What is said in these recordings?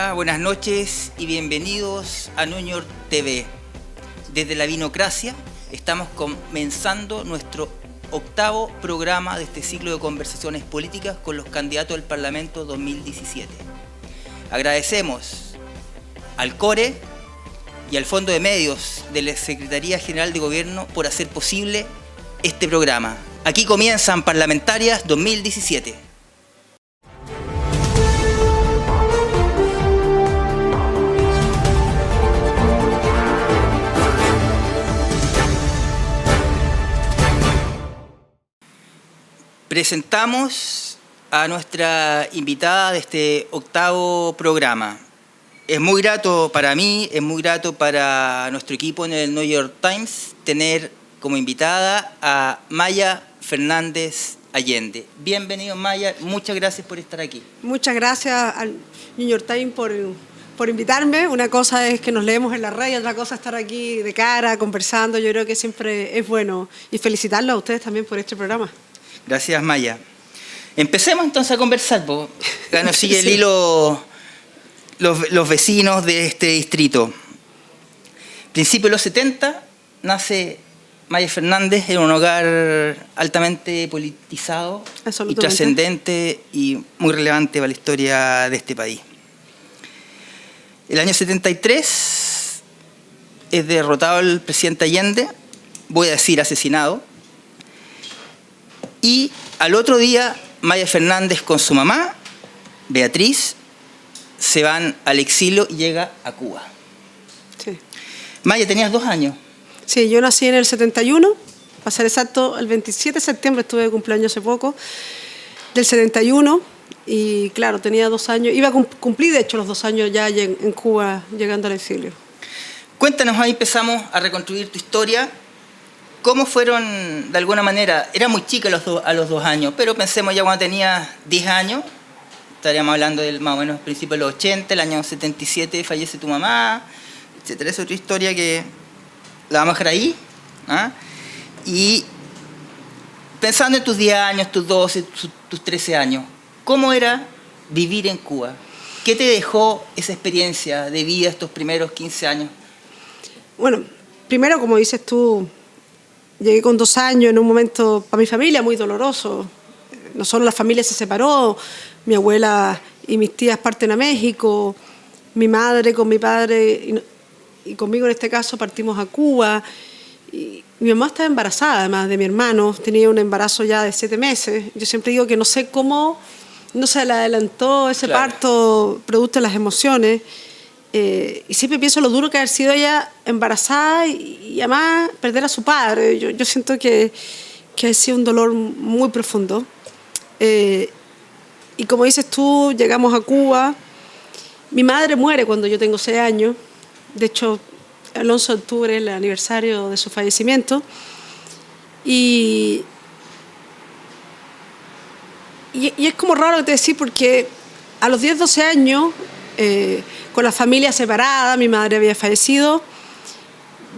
Hola, buenas noches y bienvenidos a New York TV. Desde la Vinocracia estamos comenzando nuestro octavo programa de este ciclo de conversaciones políticas con los candidatos al Parlamento 2017. Agradecemos al CORE y al Fondo de Medios de la Secretaría General de Gobierno por hacer posible este programa. Aquí comienzan Parlamentarias 2017. Presentamos a nuestra invitada de este octavo programa. Es muy grato para mí, es muy grato para nuestro equipo en el New York Times tener como invitada a Maya Fernández Allende. Bienvenido, Maya, muchas gracias por estar aquí. Muchas gracias al New York Times por invitarme. Una cosa es que nos leemos en la red y otra cosa es estar aquí de cara, conversando. Yo creo que siempre es bueno. Y felicitarlos a ustedes también por este programa. Gracias, Maya. Empecemos entonces a conversar, porque acá nos sigue el hilo los vecinos de este distrito. Principio de los 70 nace Maya Fernández en un hogar altamente politizado y trascendente y muy relevante para la historia de este país. El año 73 es derrotado el presidente Allende, voy a decir asesinado, y al otro día Maya Fernández con su mamá, Beatriz, se van al exilio y llega a Cuba. Sí. Maya, tenías 2 años. Sí, yo nací en el 71, para ser exacto, el 27 de septiembre, estuve de cumpleaños hace poco, del 71, y claro, tenía 2 años, iba a cumplir de hecho los 2 años ya en Cuba, llegando al exilio. Cuéntanos, ahí empezamos a reconstruir tu historia. ¿Cómo fueron, de alguna manera, era muy chica a los 2 años, pero pensemos ya cuando tenías 10 años, estaríamos hablando del más o menos principio de los 80, el año 77 fallece tu mamá, etcétera. Es otra historia que la vamos a dejar ahí. ¿Ah? Y pensando en tus 10 años, tus 12, tus 13 años, ¿cómo era vivir en Cuba? ¿Qué te dejó esa experiencia de vida estos primeros 15 años? Bueno, primero, como dices tú, llegué con 2 años en un momento para mi familia muy doloroso. No solo la familia se separó, mi abuela y mis tías parten a México, mi madre con mi padre y conmigo en este caso partimos a Cuba. Y mi mamá estaba embarazada además de mi hermano, tenía un embarazo ya de 7 meses. Yo siempre digo que no sé cómo no se le adelantó ese parto producto de las emociones. Y siempre pienso lo duro que haber sido ella embarazada y además perder a su padre. Yo siento que ha sido un dolor muy profundo. Y como dices tú, llegamos a Cuba. Mi madre muere cuando yo tengo 6 años. De hecho, el 11 de octubre es el aniversario de su fallecimiento. Y es como raro te decir porque a los 10, 12 años... con la familia separada, mi madre había fallecido.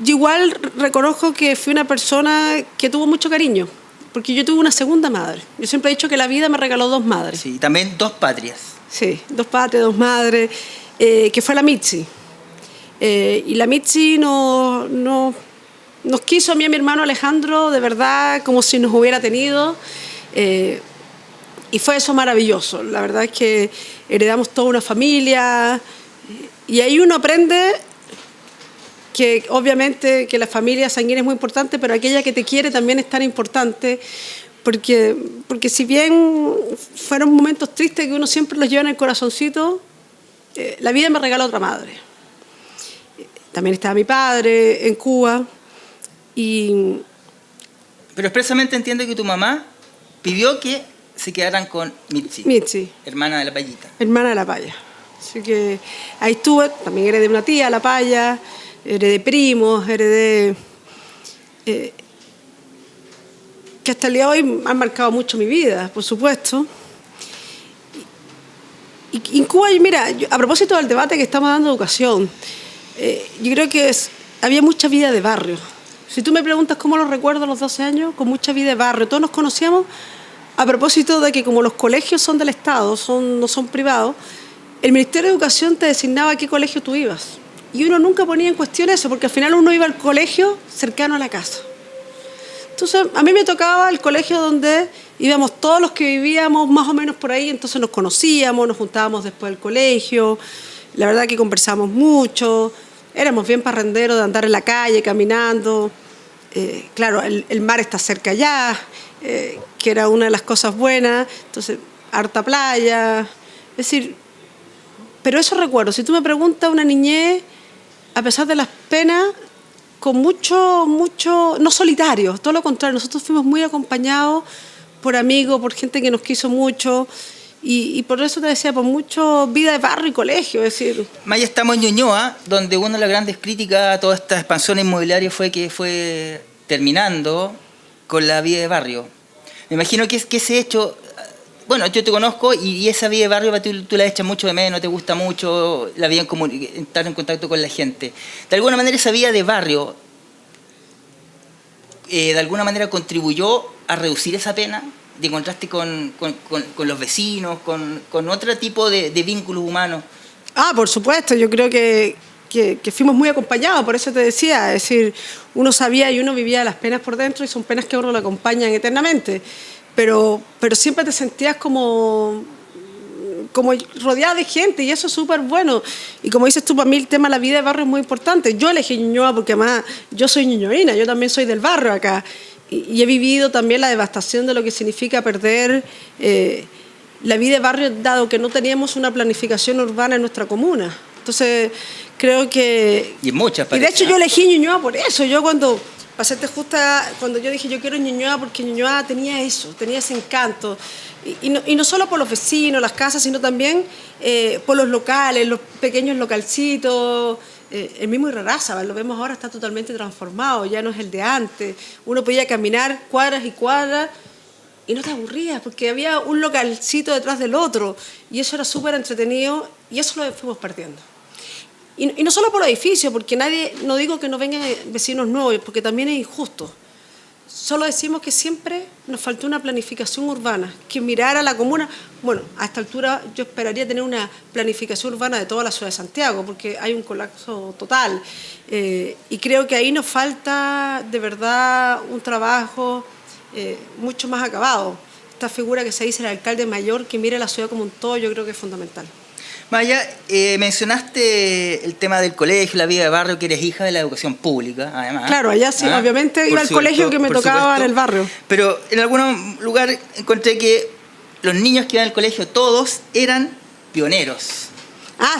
Yo igual reconozco que fui una persona que tuvo mucho cariño, porque yo tuve una segunda madre. Yo siempre he dicho que la vida me regaló 2 madres. Sí, también 2 patrias. Sí, 2 patrias, 2 madres, que fue la Mitzi. Y la Mitzi nos quiso a mí y a mi hermano Alejandro de verdad como si nos hubiera tenido. Y fue eso maravilloso. La verdad es que heredamos toda una familia. Y ahí uno aprende que obviamente que la familia sanguínea es muy importante, pero aquella que te quiere también es tan importante, porque si bien fueron momentos tristes que uno siempre los lleva en el corazoncito, la vida me regaló otra madre. También estaba mi padre en Cuba. Pero expresamente entiendo que tu mamá pidió que se quedaran con Mitzi. Mitzi. Hermana de la Payita. Hermana de la Paya. Así que ahí estuve, también heredé una tía, la Paya, heredé primos, heredé... que hasta el día de hoy han marcado mucho mi vida, por supuesto. Y en Cuba, mira, a propósito del debate que estamos dando de educación, yo creo que había mucha vida de barrio. Si tú me preguntas cómo lo recuerdo a los 12 años, con mucha vida de barrio. Todos nos conocíamos a propósito de que como los colegios son del Estado, no son privados, el Ministerio de Educación te designaba a qué colegio tú ibas. Y uno nunca ponía en cuestión eso, porque al final uno iba al colegio cercano a la casa. Entonces, a mí me tocaba el colegio donde íbamos todos los que vivíamos más o menos por ahí, entonces nos conocíamos, nos juntábamos después del colegio, la verdad que conversábamos mucho, éramos bien parranderos de andar en la calle, caminando. Claro, el mar está cerca allá, que era una de las cosas buenas, entonces, harta playa, es decir, pero eso recuerdo. Si tú me preguntas, una niñez, a pesar de las penas, con mucho, no solitario, todo lo contrario, nosotros fuimos muy acompañados por amigos, por gente que nos quiso mucho, y por eso te decía, por mucho vida de barrio y colegio, es decir. Maya, estamos en Ñuñoa, donde una de las grandes críticas a toda esta expansión inmobiliaria fue que fue terminando con la vida de barrio. Me imagino que ese hecho, bueno, yo te conozco y esa vida de barrio tú la echas mucho de menos, te gusta mucho la vida estar en contacto con la gente. De alguna manera esa vida de barrio, de alguna manera contribuyó a reducir esa pena, de encontrarte con los vecinos, con otro tipo de vínculos humanos. Por supuesto, yo creo que fuimos muy acompañados, por eso te decía, es decir, uno sabía y uno vivía las penas por dentro y son penas que a uno lo acompañan eternamente, pero siempre te sentías como rodeada de gente y eso es súper bueno. Y como dices tú, para mí el tema de la vida de barrio es muy importante. Yo elegí Ñuñoa porque además yo soy ñuñoína, yo también soy del barrio acá y he vivido también la devastación de lo que significa perder la vida de barrio, dado que no teníamos una planificación urbana en nuestra comuna. Entonces, creo que... Y muchas parece, y de hecho yo elegí Ñuñoa por eso. Yo para serte justa, cuando yo dije yo quiero Ñuñoa, porque Ñuñoa tenía eso, tenía ese encanto. Y no solo por los vecinos, las casas, sino también por los locales, los pequeños localcitos. El mismo Irarrázaval, lo vemos ahora, está totalmente transformado, ya no es el de antes. Uno podía caminar cuadras y cuadras y no te aburrías, porque había un localcito detrás del otro, y eso era súper entretenido, y eso lo fuimos perdiendo. Y no solo por los edificios, porque no digo que no vengan vecinos nuevos, porque también es injusto. Solo decimos que siempre nos faltó una planificación urbana, que mirara la comuna. Bueno, a esta altura yo esperaría tener una planificación urbana de toda la ciudad de Santiago, porque hay un colapso total. Y creo que ahí nos falta de verdad un trabajo mucho más acabado. Esta figura que se dice el alcalde mayor, que mire la ciudad como un todo, yo creo que es fundamental. Maya, mencionaste el tema del colegio, la vida de barrio, que eres hija de la educación pública, además. Claro, allá sí, obviamente iba al colegio que me tocaba en el barrio. Pero en algún lugar encontré que los niños que iban al colegio, todos eran pioneros.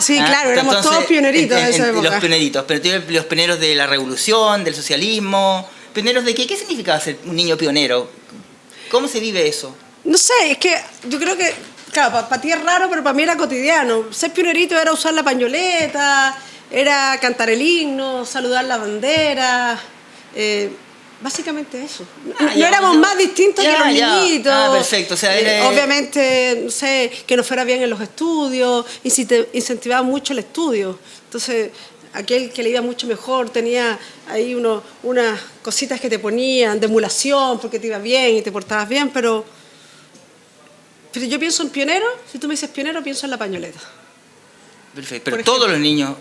Sí, claro, éramos entonces, todos pioneritos en esa época. Los pioneritos, pero los pioneros de la revolución, del socialismo. ¿Pioneros de qué? ¿Qué significaba ser un niño pionero? ¿Cómo se vive eso? No sé, es que yo creo que, claro, para ti es raro, pero para mí era cotidiano. Ser pionerito era usar la pañoleta, era cantar el himno, saludar la bandera, básicamente eso. No éramos más distintos que los niñitos. Perfecto. O sea, obviamente, no sé, que nos fuera bien en los estudios, incentivaba mucho el estudio. Entonces, aquel que le iba mucho mejor tenía ahí unas cositas que te ponían de emulación porque te iba bien y te portabas bien, pero yo pienso en pionero. Si tú me dices pionero, pienso en la pañoleta. Perfecto, pero todos los niños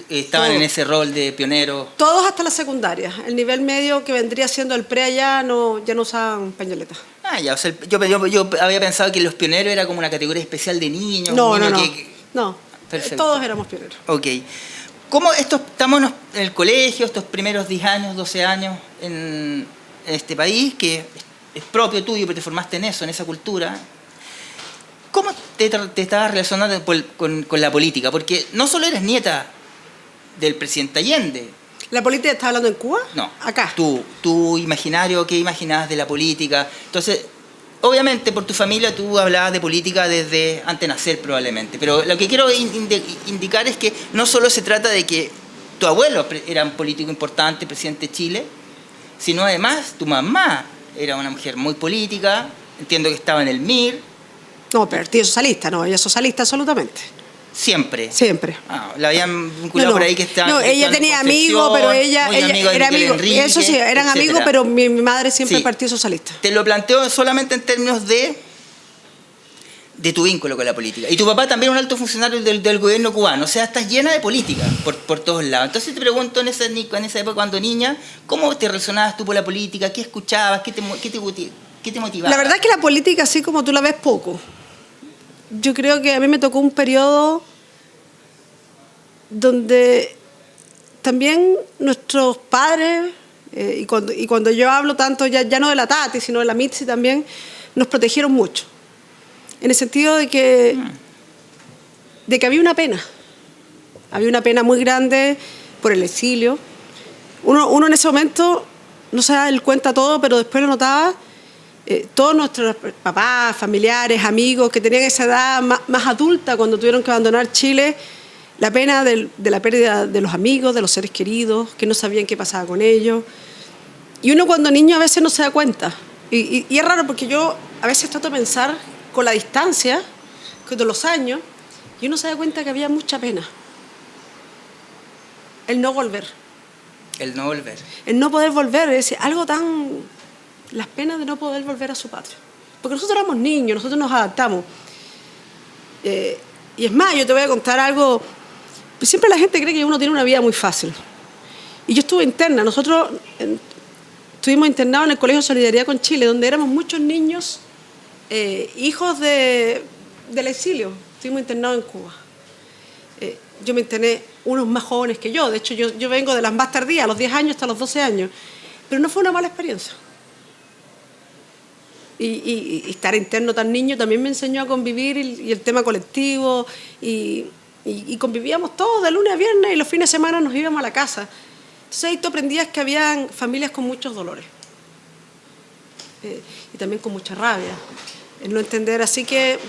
estaban en ese rol de pionero. Todos hasta la secundaria. El nivel medio, que vendría siendo el pre allá, ya no usaban pañoleta. Ya, o sea, yo había pensado que los pioneros era como una categoría especial de niños. No. Perfecto. Todos éramos pioneros. Ok. ¿Cómo estamos en el colegio, estos primeros 10 años, 12 años en este país, que es propio tuyo, pero te formaste en eso, en esa cultura? ¿Cómo te estabas relacionando con la política? Porque no solo eres nieta del presidente Allende. ¿La política está hablando en Cuba? No. Acá. Tu imaginario, ¿qué imaginabas de la política? Entonces, obviamente por tu familia tú hablabas de política desde antes de nacer probablemente. Pero lo que quiero indicar es que no solo se trata de que tu abuelo era un político importante, presidente de Chile, sino además tu mamá era una mujer muy política, entiendo que estaba en el MIR. No, Partido Socialista, no, ella es socialista absolutamente. ¿Siempre? Siempre. La habían vinculado por ahí que estaba... No, ella tenía amigos, pero ella era amigo. Eso sí, eran amigos, pero mi madre siempre Partido Socialista. Te lo planteo solamente en términos de tu vínculo con la política. Y tu papá también un alto funcionario del gobierno cubano. O sea, estás llena de política por todos lados. Entonces te pregunto, en esa época cuando niña, ¿cómo te resonabas tú por la política? ¿Qué escuchabas? ¿Qué te motivaba? La verdad es que la política, así como tú la ves, poco. Yo creo que a mí me tocó un periodo donde también nuestros padres, y cuando yo hablo tanto ya no de la Tati, sino de la Mitzi también, nos protegieron mucho. En el sentido de que había una pena. Había una pena muy grande por el exilio. Uno en ese momento no se da el cuenta todo, pero después lo notaba. Todos nuestros papás, familiares, amigos que tenían esa edad más adulta cuando tuvieron que abandonar Chile, la pena de la pérdida de los amigos, de los seres queridos, que no sabían qué pasaba con ellos. Y uno cuando niño a veces no se da cuenta. Y es raro porque yo a veces trato de pensar con la distancia, con los años, y uno se da cuenta que había mucha pena. El no volver. El no volver. El no poder volver, es decir, algo tan... Las penas de no poder volver a su patria. Porque nosotros éramos niños, nosotros nos adaptamos. Y es más, yo te voy a contar algo. Siempre la gente cree que uno tiene una vida muy fácil. Y yo estuve interna. Nosotros estuvimos internados en el Colegio Solidaridad con Chile, donde éramos muchos niños, hijos del exilio. Estuvimos internados en Cuba. Yo me interné unos más jóvenes que yo. De hecho, yo vengo de las más tardías, a los 10 años hasta los 12 años. Pero no fue una mala experiencia. Y estar interno tan niño también me enseñó a convivir y el tema colectivo y convivíamos todos de lunes a viernes y los fines de semana nos íbamos a la casa. Entonces ahí tú aprendías que habían familias con muchos dolores y también con mucha rabia, el no entender. Así que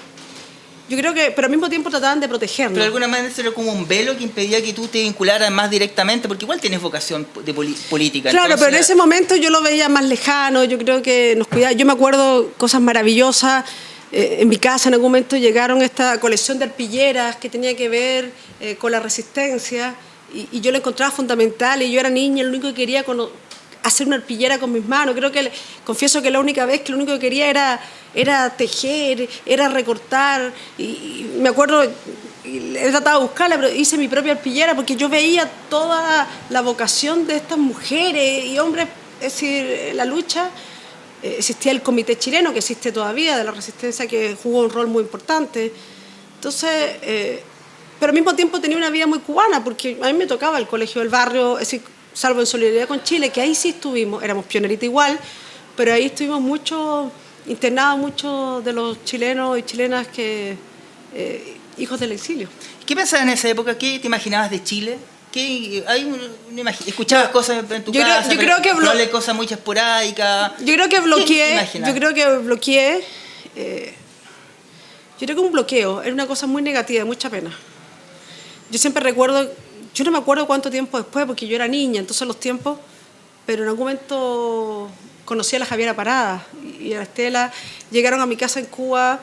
yo creo que, pero al mismo tiempo trataban de protegernos. Pero de alguna manera era como un velo que impedía que tú te vincularas más directamente, porque igual tienes vocación de política. Claro, entonces, pero en ese momento yo lo veía más lejano, yo creo que nos cuidaba. Yo me acuerdo cosas maravillosas. En mi casa en algún momento llegaron esta colección de arpilleras que tenía que ver con la resistencia y yo la encontraba fundamental y yo era niña, lo único que quería hacer una arpillera con mis manos. Confieso que la única vez que lo único que quería era tejer, era recortar y me acuerdo, he tratado de buscarla, pero hice mi propia arpillera porque yo veía toda la vocación de estas mujeres y hombres, es decir, la lucha. Existía el comité chileno, que existe todavía, de la resistencia, que jugó un rol muy importante. Entonces, pero al mismo tiempo tenía una vida muy cubana, porque a mí me tocaba el colegio del barrio, es decir, salvo en Solidaridad con Chile, que ahí sí estuvimos, éramos pioneritas igual, pero ahí estuvimos internados muchos de los chilenos y chilenas hijos del exilio. ¿Qué pensabas en esa época? ¿Qué te imaginabas de Chile? ¿Escuchabas cosas en tu casa? Yo creo que cosas muy esporádicas. Yo creo que bloqueé. Yo creo que un bloqueo era una cosa muy negativa, de mucha pena. Yo siempre recuerdo, yo no me acuerdo cuánto tiempo después, porque yo era niña, entonces los tiempos, pero en algún momento conocí a la Javiera Parada y a la Estela, llegaron a mi casa en Cuba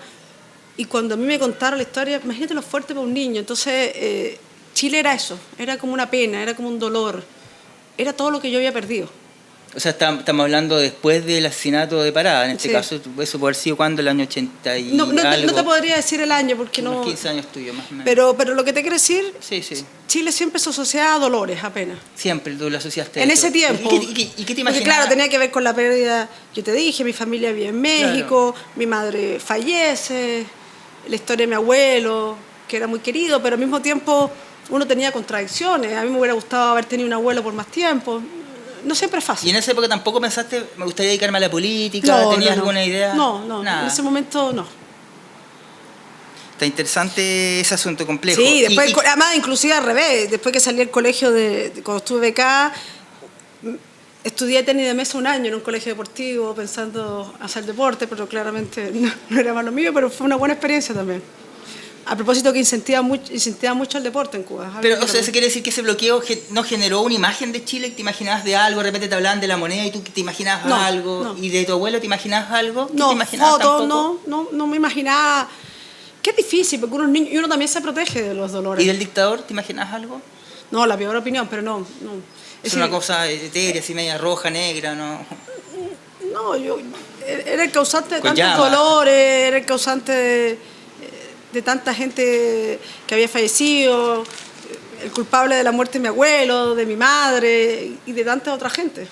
y cuando a mí me contaron la historia, imagínate lo fuerte para un niño, entonces Chile era eso, era como una pena, era como un dolor, era todo lo que yo había perdido. O sea, estamos hablando después del asesinato de Parada, en este Sí. caso, eso puede haber sido cuando, el año 80 y No algo. te podría decir el año porque unos no... 15 años tuyos, más o menos. Pero lo que te quiero decir, Sí. Chile siempre se asociaba a dolores apenas. Siempre tú lo asociaste. En eso. ese tiempo. ¿Y qué te imaginabas? Porque claro, tenía que ver con la pérdida, yo te dije, mi familia vive en México, mi madre fallece, la historia de mi abuelo, que era muy querido, pero al mismo tiempo uno tenía contradicciones. A mí me hubiera gustado haber tenido un abuelo por más tiempo. No siempre es fácil. ¿Y en esa época tampoco pensaste, me gustaría dedicarme a la política? ¿Tenías alguna idea? No, nada. En ese momento no. Está interesante ese asunto complejo. Sí, después, además, inclusive al revés, después que salí del colegio, cuando estuve acá, estudié tenis de mesa un año en un colegio deportivo pensando hacer deporte, pero claramente no era más lo mío, pero fue una buena experiencia también. A propósito que incentiva mucho el deporte en Cuba. Pero, o sea, ¿eso quiere decir que ese bloqueo no generó una imagen de Chile? ¿Te imaginabas de algo? De repente te hablaban de la moneda y tú te imaginabas algo. No. ¿Y de tu abuelo te imaginabas algo? No, te imaginabas fotos, no me imaginaba. Qué difícil, porque uno también se protege de los dolores. ¿Y del dictador te imaginabas algo? No, la peor opinión, pero no. Es una cosa etérea, así media roja, negra, ¿no? No, era el causante de Con tantos llama. dolores, era el causante de... de tanta gente que había fallecido, el culpable de la muerte de mi abuelo, de mi madre y de tanta otra gente.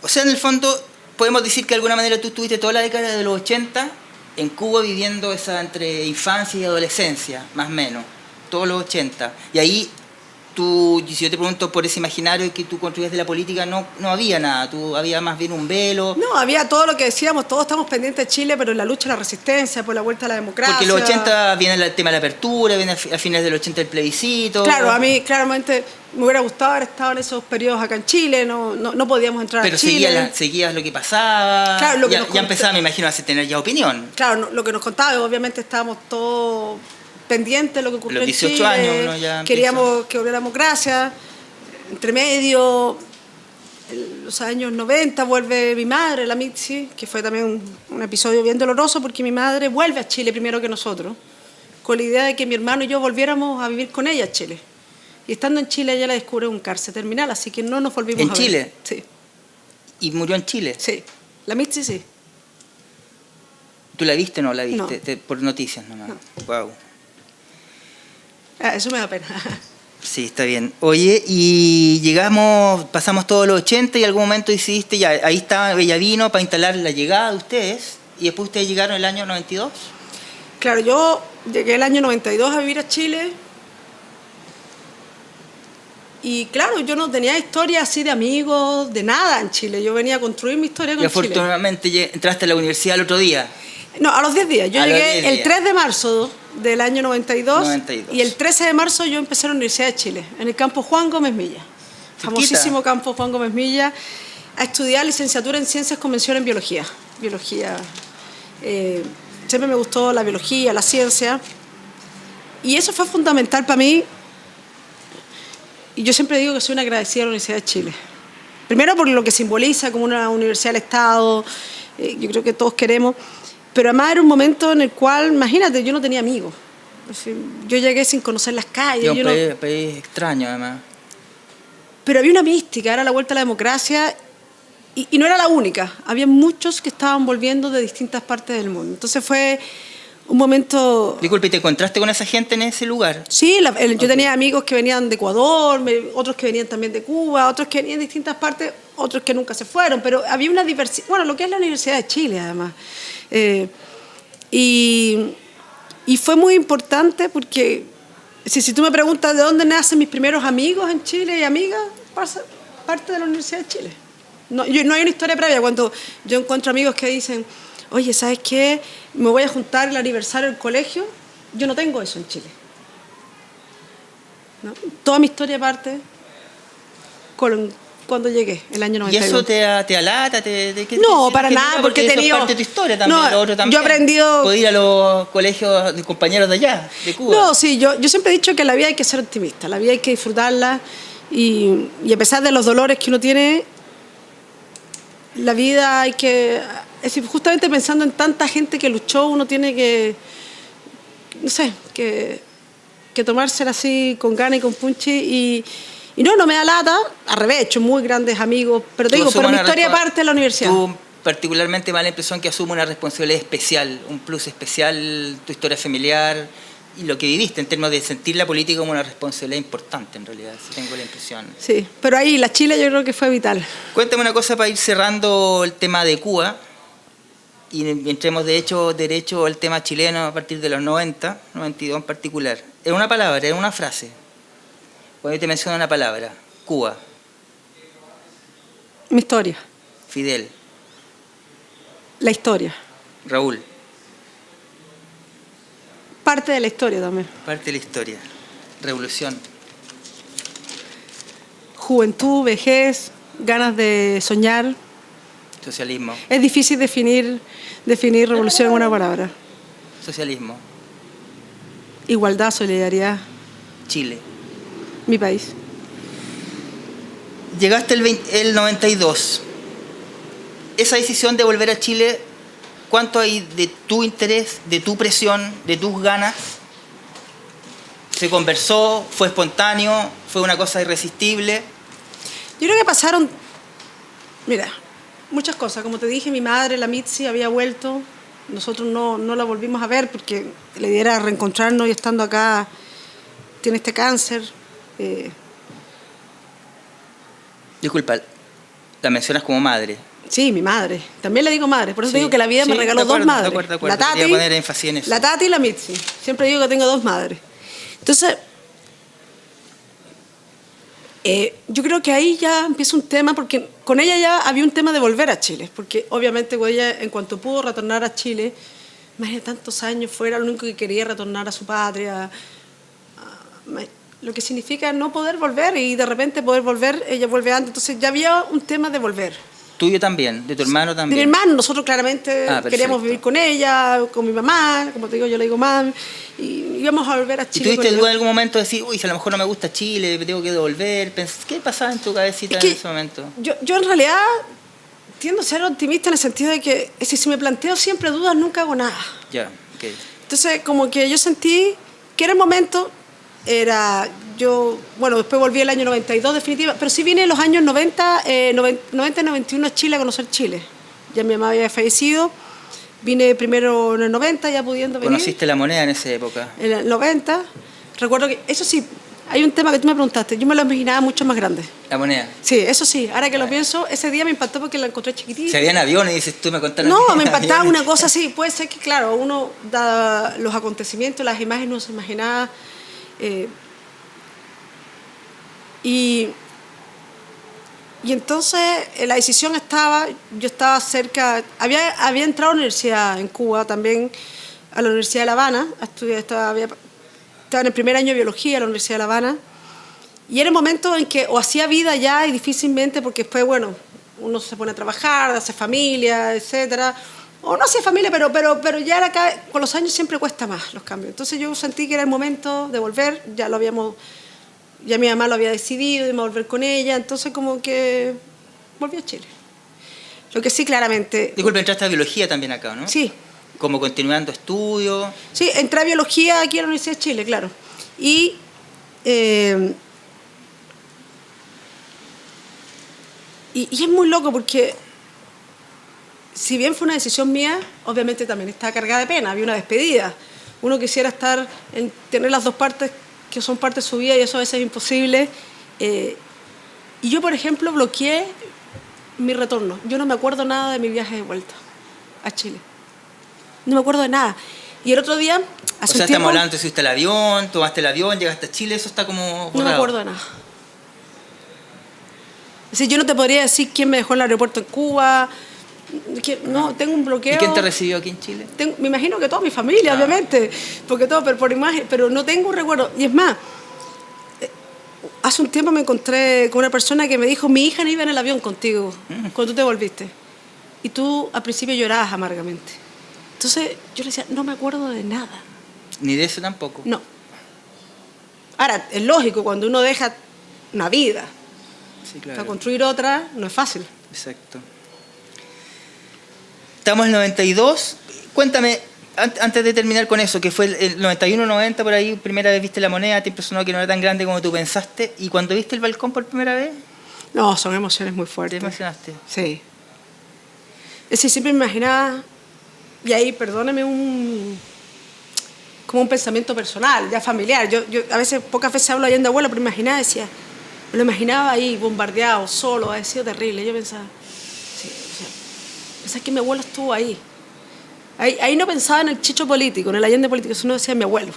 O sea, en el fondo, podemos decir que de alguna manera tú estuviste toda la década de los 80 en Cuba viviendo esa entre infancia y adolescencia, más o menos, todos los 80. Y ahí tú, si yo te pregunto por ese imaginario que tú construías de la política, no había nada, tú había más bien un velo. No, había todo lo que decíamos, todos estamos pendientes de Chile, pero en la lucha a la resistencia, por la vuelta a la democracia. Porque en los 80 viene el tema de la apertura, viene a finales del 80 el plebiscito. Claro, a mí claramente me hubiera gustado haber estado en esos periodos acá en Chile, no podíamos entrar pero a Chile. Pero seguías lo que pasaba, claro, lo que ya empezaba, me imagino, a tener ya opinión. Claro, lo que nos contaba, obviamente estábamos todos pendientes de lo que ocurrió en Chile. Los 18 años uno ya queríamos que hubiera democracia. Entre medio, en los años 90 vuelve mi madre, la Mitzi, que fue también un episodio bien doloroso porque mi madre vuelve a Chile primero que nosotros, con la idea de que mi hermano y yo volviéramos a vivir con ella a Chile. Y estando en Chile ella la descubre un cáncer terminal, así que no nos volvimos a ver. ¿En Chile? Sí. ¿Y murió en Chile? Sí. La Mitzi sí. ¿Tú la viste o no la viste? No. Por noticias nomás. No. Wow. Eso me da pena. Sí, está bien. Oye, y pasamos todos los 80 y en algún momento decidiste, ya, ahí estaba Bellavino para instalar la llegada de ustedes, y después ustedes llegaron el año 92. Claro, yo llegué el año 92 a vivir a Chile. Y claro, yo no tenía historia así de amigos, de nada en Chile. Yo venía a construir mi historia con Y afortunadamente entraste a la universidad el otro día. No, a los 10 días. Yo llegué el 3 de marzo del año 92 y el 13 de marzo yo empecé en la Universidad de Chile, en el campo Juan Gómez Milla. Famosísimo campo Juan Gómez Milla, a estudiar licenciatura en Ciencias con mención en Biología. Siempre me gustó la biología, la ciencia. Y eso fue fundamental para mí. Y yo siempre digo que soy una agradecida a la Universidad de Chile. Primero por lo que simboliza como una universidad del Estado, yo creo que todos queremos, pero además era un momento en el cual, imagínate, yo no tenía amigos. Yo llegué sin conocer las calles. Y un país extraño además. Pero había una mística, era la vuelta a la democracia y no era la única. Había muchos que estaban volviendo de distintas partes del mundo. Entonces fue un momento... Disculpe, ¿y te encontraste con esa gente en ese lugar? Sí, yo tenía amigos que venían de Ecuador, otros que venían también de Cuba, otros que venían de distintas partes, otros que nunca se fueron, pero había una diversidad, bueno, lo que es la Universidad de Chile además. Y fue muy importante porque, si tú me preguntas de dónde nacen mis primeros amigos en Chile y amigas, parte de la Universidad de Chile. No hay una historia previa. Cuando yo encuentro amigos que dicen, oye, ¿sabes qué? Me voy a juntar el aniversario del colegio. Yo no tengo eso en Chile. ¿No? Toda mi historia parte cuando llegué, el año 92. ¿Y eso te alata? No, para nada, porque he tenido... es parte de tu historia también, no, lo otro también. Yo he aprendido... Puedo ir a los colegios de compañeros de allá, de Cuba. No, sí, yo siempre he dicho que en la vida hay que ser optimista, la vida hay que disfrutarla y a pesar de los dolores que uno tiene, la vida hay que... Es decir, justamente pensando en tanta gente que luchó, uno tiene que, no sé, que tomársela así con ganas y con punchi y no me da lata, al revés, he hecho muy grandes amigos, pero te digo, pero mi historia parte de la universidad. Tú particularmente me da la impresión que asume una responsabilidad especial, un plus especial, tu historia familiar y lo que viviste en términos de sentir la política como una responsabilidad importante en realidad, tengo la impresión. Sí, pero ahí la Chile yo creo que fue vital. Cuéntame una cosa para ir cerrando el tema de Cuba y entremos de hecho derecho al tema chileno a partir de los 90, 92 en particular. Es una palabra, es una frase. Cuando yo te menciono una palabra, Cuba. Mi historia. Fidel. La historia. Raúl. Parte de la historia también. Parte de la historia. Revolución. Juventud, vejez, ganas de soñar. Socialismo. Es difícil definir revolución en una palabra. Socialismo. Igualdad, solidaridad. Chile. Mi país. Llegaste el 92. Esa decisión de volver a Chile, ¿cuánto hay de tu interés, de tu presión, de tus ganas? ¿Se conversó? ¿Fue espontáneo? ¿Fue una cosa irresistible? Yo creo que pasaron, mira, muchas cosas. Como te dije, mi madre, la Mitzi, había vuelto Nosotros no la volvimos a ver porque la idea era reencontrarnos y estando acá, tiene este cáncer. Disculpa, la mencionas como madre. Sí, mi madre. También le digo madre. Por eso Sí, te digo que la vida me sí, regaló de acuerdo, dos madres. de acuerdo, de acuerdo. La Tati, Quería poner énfasis en eso. la Tati y la Mitzi. Siempre digo que tengo dos madres. Entonces, yo creo que ahí ya empieza un tema, porque con ella ya había un tema de volver a Chile. Porque obviamente con ella, en cuanto pudo retornar a Chile, más de tantos años fuera, lo único que quería retornar a su patria. Lo que significa no poder volver y de repente poder volver, ella vuelve antes. Entonces ya había un tema de volver. Tuyo también, de tu hermano también. De mi hermano, nosotros claramente queríamos vivir con ella, con mi mamá, como te digo, yo le digo mam, y íbamos a volver a Chile. ¿Y tuviste duda en algún momento de decir, uy, si a lo mejor no me gusta Chile, me tengo que devolver? ¿Qué pasaba en tu cabecita en ese momento? Yo en realidad tiendo a ser optimista en el sentido de que si me planteo siempre dudas, nunca hago nada. Ya, ok. Entonces, como que yo sentí que era el momento, después volví el año 92 definitiva, pero sí vine en los años 90 y 91 a Chile a conocer Chile. Ya mi mamá había fallecido, vine primero en el 90 ya pudiendo venir. ¿Conociste la moneda en esa época? En el 90, recuerdo que, eso sí, hay un tema que tú me preguntaste, yo me lo imaginaba mucho más grande. La moneda. Sí, eso sí, ahora que lo pienso, ese día me impactó porque la encontré chiquitita. Si habían aviones, dices tú, me contaron. No, me impactaba aviones. Una cosa así, puede ser que, claro, uno da los acontecimientos, las imágenes no se imaginaba. Y entonces la decisión estaba, yo estaba cerca, había entrado a la universidad en Cuba también, a la Universidad de La Habana, estaba en el primer año de biología a la Universidad de La Habana, y era el momento en que o hacía vida ya y difícilmente, porque después, bueno, uno se pone a trabajar, hace familia, etcétera, o no hacía familia, pero ya era con los años siempre cuesta más los cambios. Entonces yo sentí que era el momento de volver, ya mi mamá lo había decidido, iba a volver con ella, entonces como que volví a Chile. Lo que sí, claramente... Disculpe, entraste a biología también acá, ¿no? Sí. Como continuando estudios. Sí, entré a biología aquí a la Universidad de Chile, claro. Y es muy loco porque, si bien fue una decisión mía, obviamente también estaba cargada de pena, había una despedida. Uno quisiera tener las dos partes que son parte de su vida y eso a veces es imposible. Y yo, por ejemplo, bloqueé mi retorno. Yo no me acuerdo nada de mi viaje de vuelta a Chile. No me acuerdo de nada. Y el otro día, hace un tiempo... estamos hablando, subiste el avión, tomaste el avión, llegaste a Chile, eso está como borrado. No me acuerdo de nada. Es decir, yo no te podría decir quién me dejó en el aeropuerto en Cuba. No, tengo un bloqueo. ¿Y quién te recibió aquí en Chile? Me imagino que toda mi familia, obviamente, porque todo por imagen, pero no tengo un recuerdo. Y es más, hace un tiempo me encontré con una persona que me dijo, mi hija no iba en el avión contigo cuando tú te volviste. Y tú al principio llorabas amargamente. Entonces yo le decía, no me acuerdo de nada. ¿Ni de eso tampoco? No. Ahora, es lógico, cuando uno deja una vida para construir otra, no es fácil. Exacto. Estamos en el 92. Cuéntame, antes de terminar con eso, que fue el 91-90 por ahí, primera vez viste la moneda, te impresionó que no era tan grande como tú pensaste. ¿Y cuando viste el balcón por primera vez? No, son emociones muy fuertes. ¿Te emocionaste? Sí. Es decir, siempre me imaginaba, y ahí, perdóname, como un pensamiento personal, ya familiar. Yo a veces, pocas veces hablo allá de abuelo, pero me lo imaginaba ahí, bombardeado, solo, ha sido terrible. Yo pensaba, pensaba que mi abuelo estuvo ahí. Ahí no pensaba en el chicho político, en el Allende político, sino decía mi abuelo.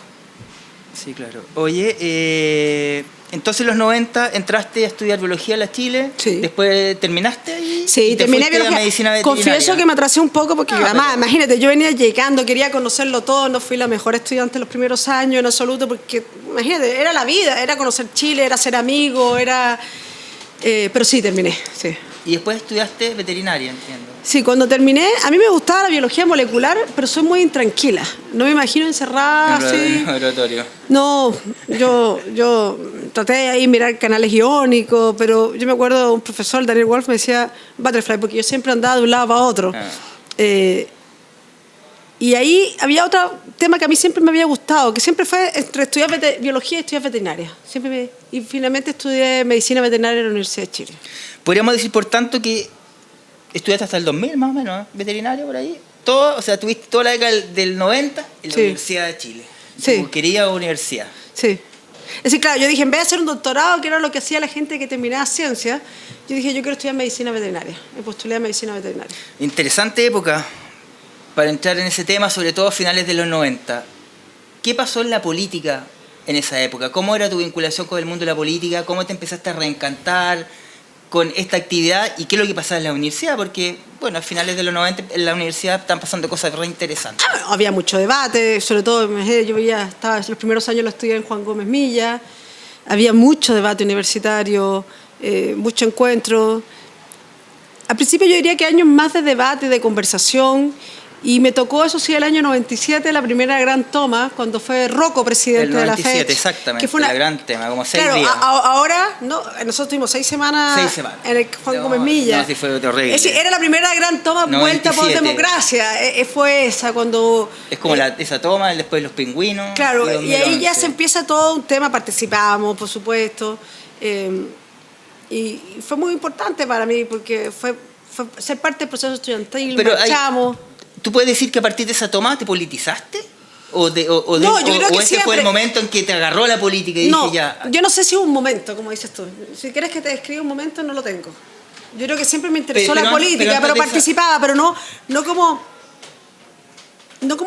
Sí, claro. Oye, entonces en los 90 entraste a estudiar biología en la Chile. Sí. ¿Después terminaste ahí? Sí, terminé biología. Medicina veterinaria. Confieso que me atrasé un poco porque además, imagínate, yo venía llegando, quería conocerlo todo, no fui la mejor estudiante los primeros años en absoluto, porque imagínate, era la vida, era conocer Chile, era ser amigo, pero sí, terminé, sí. Y después estudiaste veterinaria, entiendo. Sí, cuando terminé, a mí me gustaba la biología molecular, pero soy muy intranquila. No me imagino encerrada así. Laboratorio. No, yo traté de ahí mirar canales iónicos, pero yo me acuerdo un profesor, Daniel Wolf, me decía Butterfly, porque yo siempre andaba de un lado para otro. Y ahí había otro tema que a mí siempre me había gustado, que siempre fue entre estudiar biología y estudiar veterinaria. Y finalmente estudié medicina veterinaria en la Universidad de Chile. Podríamos decir, por tanto, que estudiaste hasta el 2000, más o menos, ¿eh? Veterinario, por ahí. todo, o sea, tuviste toda la década del 90 en la Sí. Universidad de Chile. Sí. Tu querida universidad. Sí. Es decir, claro, yo dije, en vez de hacer un doctorado, que era lo que hacía la gente que terminaba ciencia, yo dije, yo quiero estudiar medicina veterinaria. Me postulé a medicina veterinaria. Interesante época para entrar en ese tema, sobre todo a finales de los 90. ¿Qué pasó en la política en esa época? ¿Cómo era tu vinculación con el mundo de la política? ¿Cómo te empezaste a reencantar con esta actividad? ¿Y qué es lo que pasaba en la universidad? Porque, bueno, a finales de los 90 en la universidad están pasando cosas re interesantes. Había mucho debate, sobre todo yo los primeros años lo estudié en Juan Gómez Milla, había mucho debate universitario, mucho encuentro. Al principio yo diría que años más de debate, de conversación, y me tocó, eso sí, el año 97, la primera gran toma, cuando fue Rocco presidente El de la 97, FED. exactamente, que fue una, el gran tema, como 6 claro, días. Ahora, no, nosotros tuvimos 6 semanas, 6 semanas. en el Juan Gómez Milla. No, sí fue horrible. Es decir, era la primera gran toma vuelta por 97. democracia. Fue esa, cuando... Es como esa toma, después los pingüinos. Claro, y ahí ya 2011. se empieza todo un tema, participábamos, por supuesto, y fue muy importante para mí porque fue ser parte del proceso estudiantil, Pero marchamos. ¿Tú puedes decir que a partir de esa toma te politizaste? No, yo creo que ese fue el siempre- momento en que te agarró la política y No, dije ya... yo no sé si hubo un momento, como dices tú. Si quieres que te describa un momento, no lo tengo. Yo creo que siempre me interesó Pero la antes- política, pero antes pero de esa- participaba, pero no como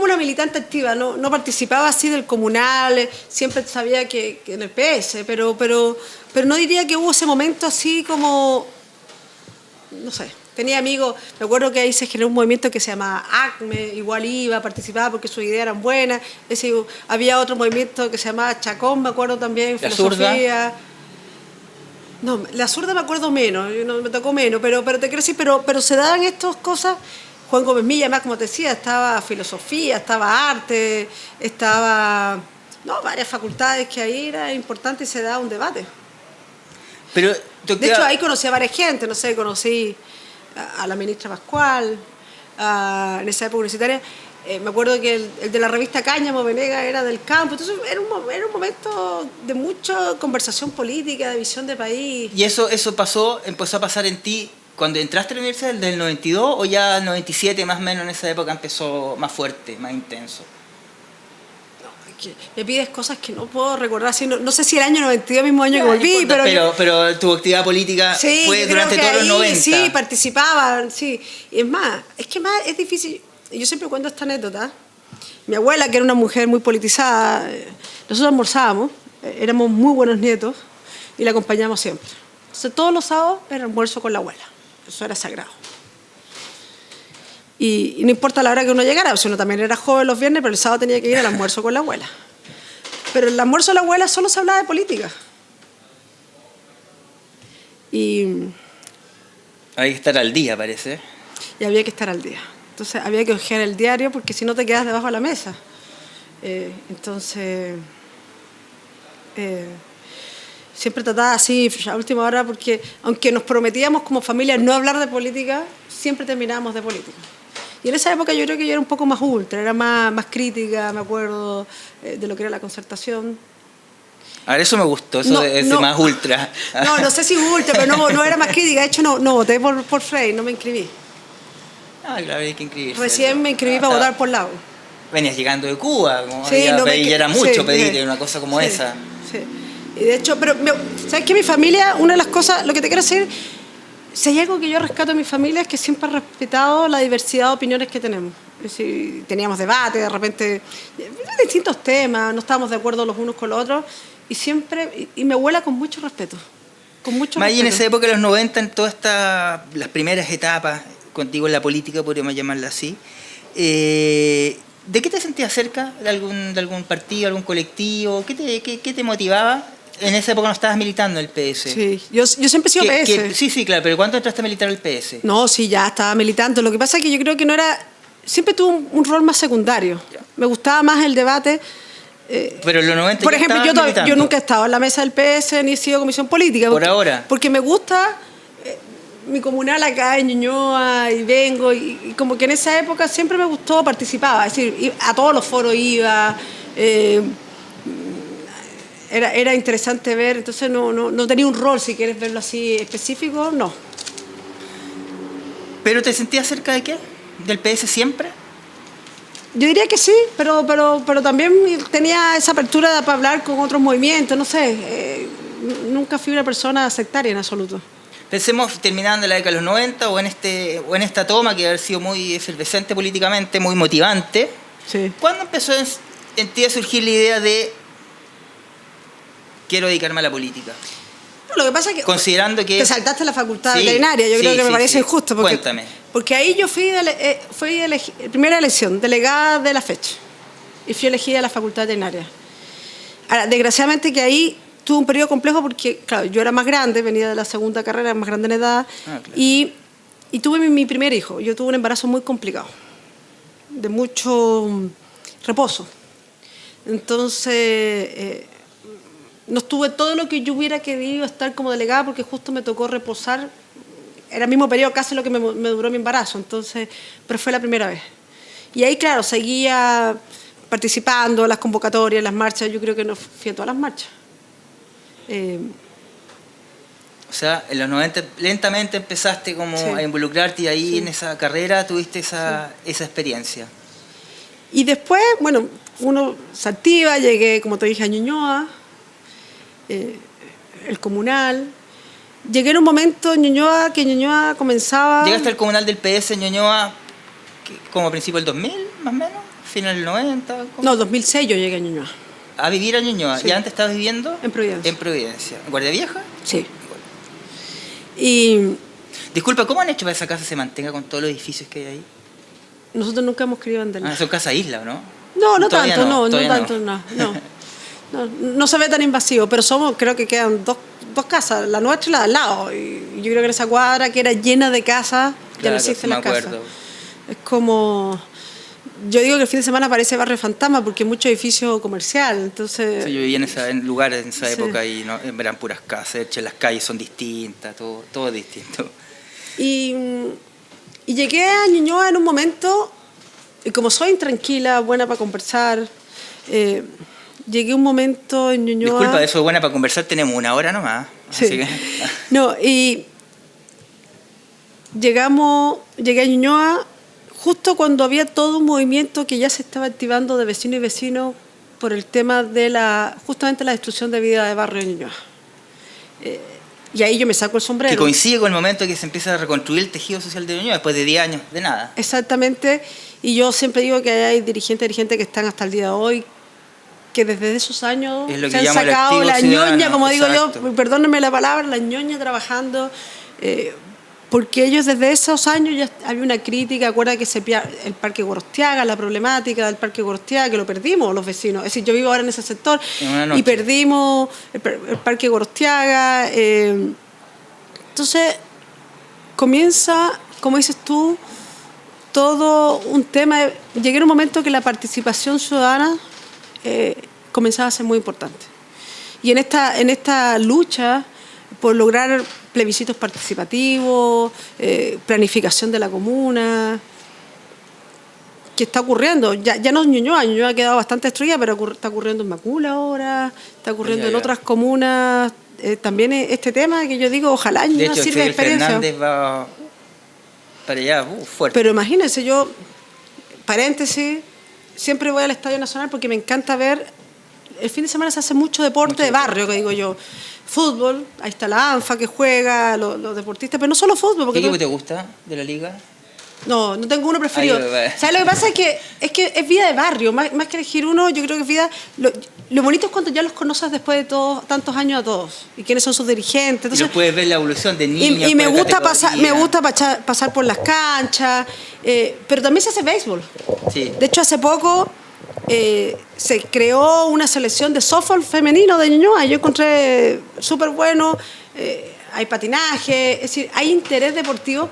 una militante activa, no participaba así del comunal, siempre sabía que en el PS, pero no diría que hubo ese momento así como, no sé, tenía amigos, me acuerdo que ahí se generó un movimiento que se llamaba ACME, igual iba, participaba porque sus ideas eran buenas, es decir, había otro movimiento que se llamaba Chacón, me acuerdo también, ¿La filosofía. No, la zurda me acuerdo menos, no, me tocó menos, pero te quiero decir, pero se daban estas cosas. Juan Gómez Milla, además, como te decía, estaba filosofía, estaba arte, estaba... No, varias facultades que ahí era importante y se daba un debate. Pero, De doctora, hecho, ahí conocí a varias gente, no sé, conocí a la ministra Pascual, en esa época universitaria. Me acuerdo que el de la revista Cáñamo, Venegas, era del campo. Entonces era un momento de mucha conversación política, de visión de país. ¿y eso empezó a pasar en ti cuando entraste a la universidad del 92 o ya el 97 más o menos en esa época empezó más fuerte, más intenso? Que me pides cosas que no puedo recordar. Así, no sé si el año 92, mismo año que volví, pero tu actividad política sí, fue yo creo durante que todos los ahí 90. Sí, participaban, sí. Y es más, es difícil. Yo siempre cuento esta anécdota. Mi abuela, que era una mujer muy politizada, nosotros almorzábamos, éramos muy buenos nietos y la acompañamos siempre. Entonces, todos los sábados era almuerzo con la abuela. Eso era sagrado. Y no importa la hora que uno llegara, o sea, uno también era joven los viernes, pero el sábado tenía que ir al almuerzo con la abuela. Pero en el almuerzo de la abuela solo se hablaba de política. Y Hay que estar al día, parece. había que estar al día. Entonces había que hojear el diario porque si no te quedas debajo de la mesa. Siempre trataba así a última hora porque aunque nos prometíamos como familia no hablar de política, siempre terminábamos de política. Y en esa época yo creo que yo era un poco más ultra, era más crítica, me acuerdo, de lo que era la concertación. Ahora eso me gustó, eso de ese más ultra. No sé si ultra, pero no era más crítica. De hecho, no voté por Frey, no me inscribí. Ah, claro, hay que inscribirse. Recién me inscribí para votar por Lago. Venías llegando de Cuba, como Sí, no me y era sí, mucho pedir sí, una cosa como sí, esa. Sí. Y de hecho, ¿sabes qué? Mi familia, una de las cosas, lo que te quiero decir, si hay algo que yo rescato de mi familia es que siempre ha respetado la diversidad de opiniones que tenemos. Es decir, teníamos debate, de repente, de distintos temas, no estábamos de acuerdo los unos con los otros, y siempre, y mi abuela con mucho respeto. Con mucho Más y en respeto. esa época, en los 90, en todas las primeras etapas, contigo en la política, podríamos llamarla así, ¿de qué te sentías cerca? ¿De algún partido, algún colectivo? ¿Qué te motivaba? En esa época no estabas militando en el PS. Sí, yo siempre he sido PS. Sí, claro, pero ¿cuándo entraste a militar el PS? No, sí, ya estaba militando. Lo que pasa es que yo creo que no era... Siempre tuve un rol más secundario. Ya. Me gustaba más el debate. Pero en los 90 Por ya ejemplo, estabas militando. yo nunca he estado en la mesa del PS ni he sido comisión política. Por ahora. Porque me gusta mi comunal acá en Ñuñoa y vengo. Y como que en esa época siempre me gustó, participaba. Es decir, a todos los foros iba. Era interesante ver. Entonces no tenía un rol, si quieres verlo así específico, no. ¿Pero te sentías cerca de qué? ¿Del PS siempre? Yo diría que sí, pero también tenía esa apertura para hablar con otros movimientos, no sé. Nunca fui una persona sectaria en absoluto. Pensemos terminando la década de los 90 o en esta toma que haber sido muy efervescente políticamente, muy motivante. Sí. ¿Cuándo empezó en ti a surgir la idea de quiero dedicarme a la política? Lo que pasa es que considerando que te saltaste la facultad sí, veterinaria, yo creo que me parece sí. injusto. Cuéntame. Porque ahí yo fui primera elección, delegada de la fecha, y fui elegida a la facultad veterinaria. Ahora, desgraciadamente que ahí tuve un periodo complejo porque, claro, yo era más grande, venía de la segunda carrera, más grande en edad, claro. y tuve mi primer hijo. Yo tuve un embarazo muy complicado, de mucho reposo. Entonces, no estuve todo lo que yo hubiera querido estar como delegada porque justo me tocó reposar. Era el mismo periodo casi lo que me duró mi embarazo, entonces, pero fue la primera vez. Y ahí, claro, seguía participando en las convocatorias, en las marchas. Yo creo que no fui a todas las marchas. O sea, en los 90 lentamente empezaste como Sí. a involucrarte y ahí Sí. en esa carrera tuviste esa experiencia. Y después, bueno, uno se activa, llegué, como te dije, a Ñuñoa, el comunal. Llegué en un momento en Ñuñoa que Ñuñoa comenzaba... ¿Llegaste al comunal del PS en Ñuñoa como a principios del 2000, más o menos? ¿Final del 90? ¿Cómo? No, 2006 yo llegué a Ñuñoa. ¿A vivir a Ñuñoa? Sí. ¿Y antes estabas viviendo? En Providencia. En Providencia. ¿En Guardia Vieja? Sí. Y Disculpa, ¿cómo han hecho para que esa casa se mantenga con todos los edificios que hay ahí? nosotros nunca hemos querido venderla. Son casa isla, ¿o no? No Todavía tanto, no todavía tanto, no. No se ve tan invasivo, pero creo que quedan dos casas, la nuestra y la de al lado. Y yo creo que en esa cuadra que era llena de casas, ya Claro, no existen me las casas. acuerdo. Es como... Yo digo que el fin de semana parece barrio fantasma porque hay mucho edificio comercial, entonces... Sí, yo viví en lugares en esa Sí. época y no, eran puras casas, las calles son distintas, todo es distinto. Y llegué a Ñuñoa en un momento, y como soy intranquila, buena para conversar, llegué a un momento en Ñuñoa... Disculpa, eso es buena para conversar, tenemos una hora nomás. Sí. Así que... No, y llegué a Ñuñoa justo cuando había todo un movimiento que ya se estaba activando de vecino y vecino por el tema de justamente la destrucción de vida de barrio de Ñuñoa. Y ahí yo me saco el sombrero. Que coincide con el momento que se empieza a reconstruir el tejido social de Ñuñoa después de 10 años de nada. Exactamente, y yo siempre digo que hay dirigentes que están hasta el día de hoy que desde esos años Es lo que se han llamo el sacado activo la ciudadano, ñoña, como digo exacto. yo, perdónenme la palabra, la ñoña trabajando, porque ellos desde esos años ya había una crítica. Acuerda que el Parque Gorostiaga, la problemática del Parque Gorostiaga, que lo perdimos los vecinos. Es decir, yo vivo ahora en ese sector En una noche. y perdimos el Parque Gorostiaga. Entonces, comienza, como dices tú, todo un tema. Llegué en un momento que la participación ciudadana comenzaba a ser muy importante. Y en esta lucha por lograr plebiscitos participativos, planificación de la comuna, que está ocurriendo. Ya no es Ñuñoa ha quedado bastante destruida, pero está ocurriendo en Macula ahora, está ocurriendo en otras comunas. También este tema que yo digo, ojalá De Ñuñoa hecho, sirva de Fidel experiencia. Fernández va para allá, fuerte. Pero imagínense, yo, paréntesis, siempre voy al Estadio Nacional porque me encanta ver. El fin de semana se hace mucho deporte de barrio, que digo yo. Fútbol, ahí está la ANFA que juega, los deportistas, pero no solo fútbol. Porque ¿Qué equipo te gusta de la liga? No tengo uno preferido. ¿Sabes lo que pasa? Es que es vida de barrio, más que elegir uno. Yo creo que es vida... Lo bonito es cuando ya los conoces después de tantos años a todos y quiénes son sus dirigentes. Entonces, y los puedes ver la evolución de niños. y me gusta pasar por las canchas, pero también se hace béisbol. Sí. De hecho, hace poco se creó una selección de softball femenino de Ñuñoa. Yo encontré súper bueno. Hay patinaje, es decir, hay interés deportivo.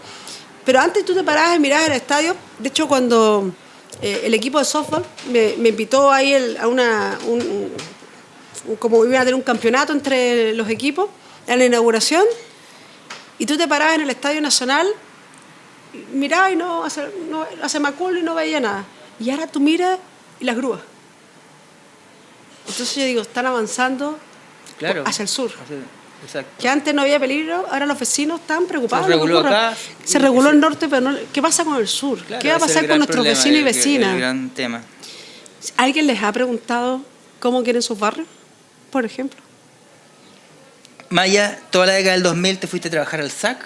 Pero antes tú te parabas y mirabas el estadio. De hecho, cuando el equipo de softball me invitó ahí como iban a tener un campeonato entre los equipos, en la inauguración, y tú te parabas en el Estadio Nacional, mirabas y hace Macul y no veía nada. Y ahora tú miras y las grúas. Entonces yo digo, están avanzando Claro. hacia el sur. Exacto. Que antes no había peligro, ahora los vecinos están preocupados. Se reguló acá. Se reguló el norte, pero no, ¿qué pasa con el sur? Claro, ¿Qué va a pasar con nuestros vecinos y vecinas? El gran tema. ¿Alguien les ha preguntado cómo quieren sus barrios, por ejemplo? Maya, toda la década del 2000 te fuiste a trabajar al SAC.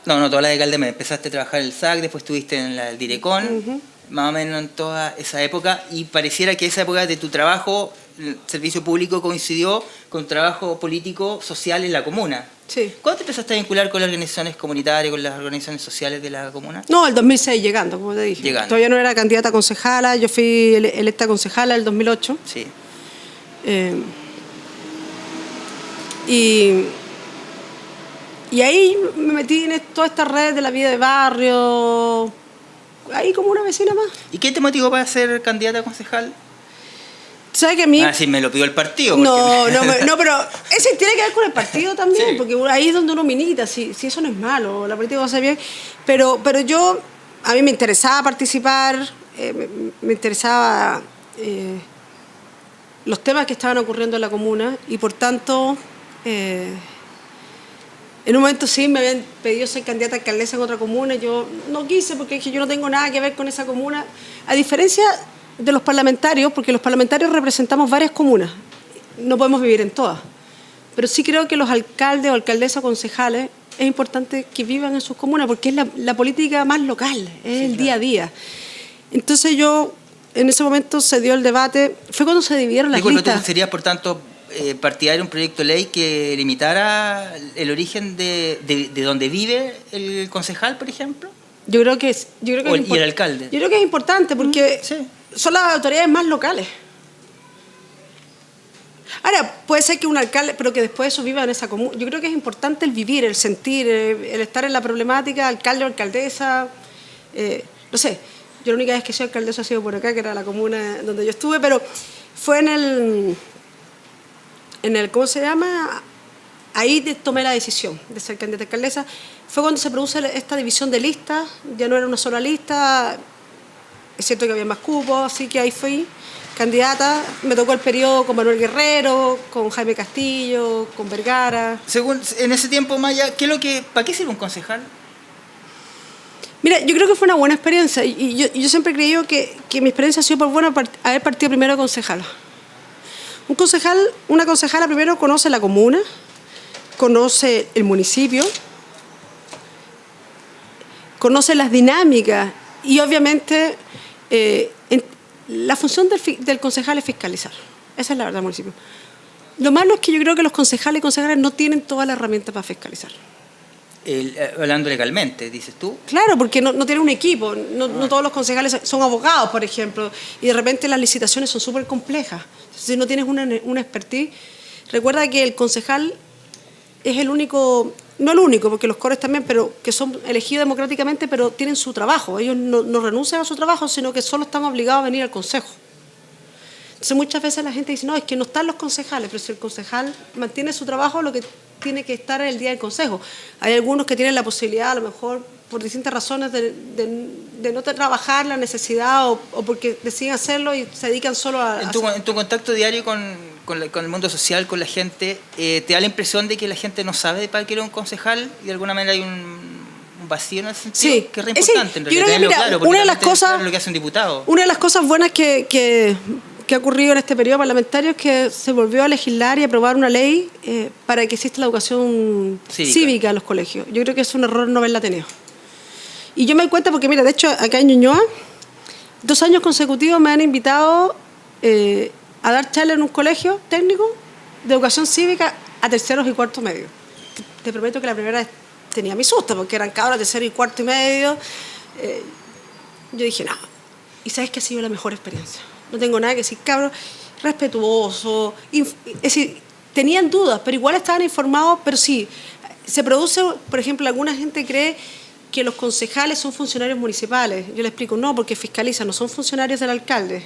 No, toda la década del 2000. Empezaste a trabajar en el SAC, después estuviste en el Direcon, más o menos en toda esa época, y pareciera que esa época de tu trabajo, el servicio público, coincidió con trabajo político, social en la comuna. Sí. ¿Cuándo te empezaste a vincular con las organizaciones comunitarias, con las organizaciones sociales de la comuna? No, el 2006 llegando, como te dije. Llegando. Todavía no era candidata a concejala, yo fui electa concejala en el 2008. Sí. Y ahí me metí en toda esta red de la vida de barrio, ahí como una vecina más. ¿Y qué te motivó para ser candidata a concejal? ¿Sabes que a mí? Ah, sí, me lo pidió el partido. No, pero ese tiene que ver con el partido también, Sí. porque ahí es donde uno milita, si eso no es malo, la política va a ser bien. Pero a mí me interesaba participar, me interesaba los temas que estaban ocurriendo en la comuna y por tanto, en un momento sí me habían pedido ser candidata a alcaldesa en otra comuna, yo no quise porque dije yo no tengo nada que ver con esa comuna, a diferencia de los parlamentarios, porque los parlamentarios representamos varias comunas, no podemos vivir en todas, pero sí creo que los alcaldes o alcaldesas o concejales es importante que vivan en sus comunas porque es la política más local, es el día a día. Entonces en ese momento se dio el debate, fue cuando se dividieron las listas. ¿Tú serías, por tanto, partidario de un proyecto de ley que limitara el origen de donde vive el concejal, por ejemplo? Yo creo que ¿Y el alcalde? Yo creo que es importante porque Sí. son las autoridades más locales. Ahora, puede ser que un alcalde, pero que después de eso viva en esa comuna. Yo creo que es importante el vivir, el sentir, el estar en la problemática, alcalde o alcaldesa. No sé, yo la única vez que soy alcaldesa ha sido por acá, que era la comuna donde yo estuve, pero fue en el ¿cómo se llama? Ahí tomé la decisión de ser candidata a alcaldesa. Fue cuando se produce esta división de listas, ya no era una sola lista, es cierto que había más cupos, así que ahí fui candidata. Me tocó el periodo con Manuel Guerrero, con Jaime Castillo, con Vergara. En ese tiempo, Maya, ¿para qué sirve un concejal? Mira, yo creo que fue una buena experiencia y yo siempre he creído que mi experiencia ha sido por buena haber partido primero concejala. Una concejala primero conoce la comuna, conoce el municipio, conoce las dinámicas y obviamente la función del concejal es fiscalizar. Esa es la verdad del municipio. Lo malo es que yo creo que los concejales y concejales no tienen todas las herramientas para fiscalizar. Hablando legalmente, dices tú. Claro, porque no tienen un equipo, no todos los concejales son abogados, por ejemplo, y de repente las licitaciones son súper complejas. Si no tienes una expertise, recuerda que el concejal es el único, no el único, porque los cores también, pero que son elegidos democráticamente, pero tienen su trabajo. Ellos no renuncian a su trabajo, sino que solo están obligados a venir al consejo. Entonces muchas veces la gente dice, no, es que no están los concejales, pero si el concejal mantiene su trabajo, lo que tiene que estar en el día del consejo. Hay algunos que tienen la posibilidad, a lo mejor por distintas razones, de no trabajar la necesidad o porque deciden hacerlo y se dedican solo a... En tu contacto diario con el mundo social, con la gente, ¿te da la impresión de que la gente no sabe para qué era un concejal y de alguna manera hay un vacío en ese sentido? Sí. Que es re importante, en realidad, yo creo que, mira, claro, porque una de las cosas, claro, lo que hace un diputado. Una de las cosas buenas que ha ocurrido en este periodo parlamentario es que se volvió a legislar y a aprobar una ley para que exista la educación cívica en los colegios. Yo creo que es un error no haberla tenido. Y yo me doy cuenta porque, mira, de hecho, acá en Ñuñoa, 2 años consecutivos me han invitado a dar charlas en un colegio técnico de educación cívica a terceros y cuartos medios. Te prometo que la primera vez tenía mi susto, porque eran cabros de tercero y cuarto y medio. Yo dije, no. ¿Y sabes qué ha sido la mejor experiencia? No tengo nada que decir, cabros, respetuoso. Es decir, tenían dudas, pero igual estaban informados, pero sí. Se produce, por ejemplo, alguna gente cree que los concejales son funcionarios municipales. Yo le explico, no, porque fiscalizan, no son funcionarios del alcalde.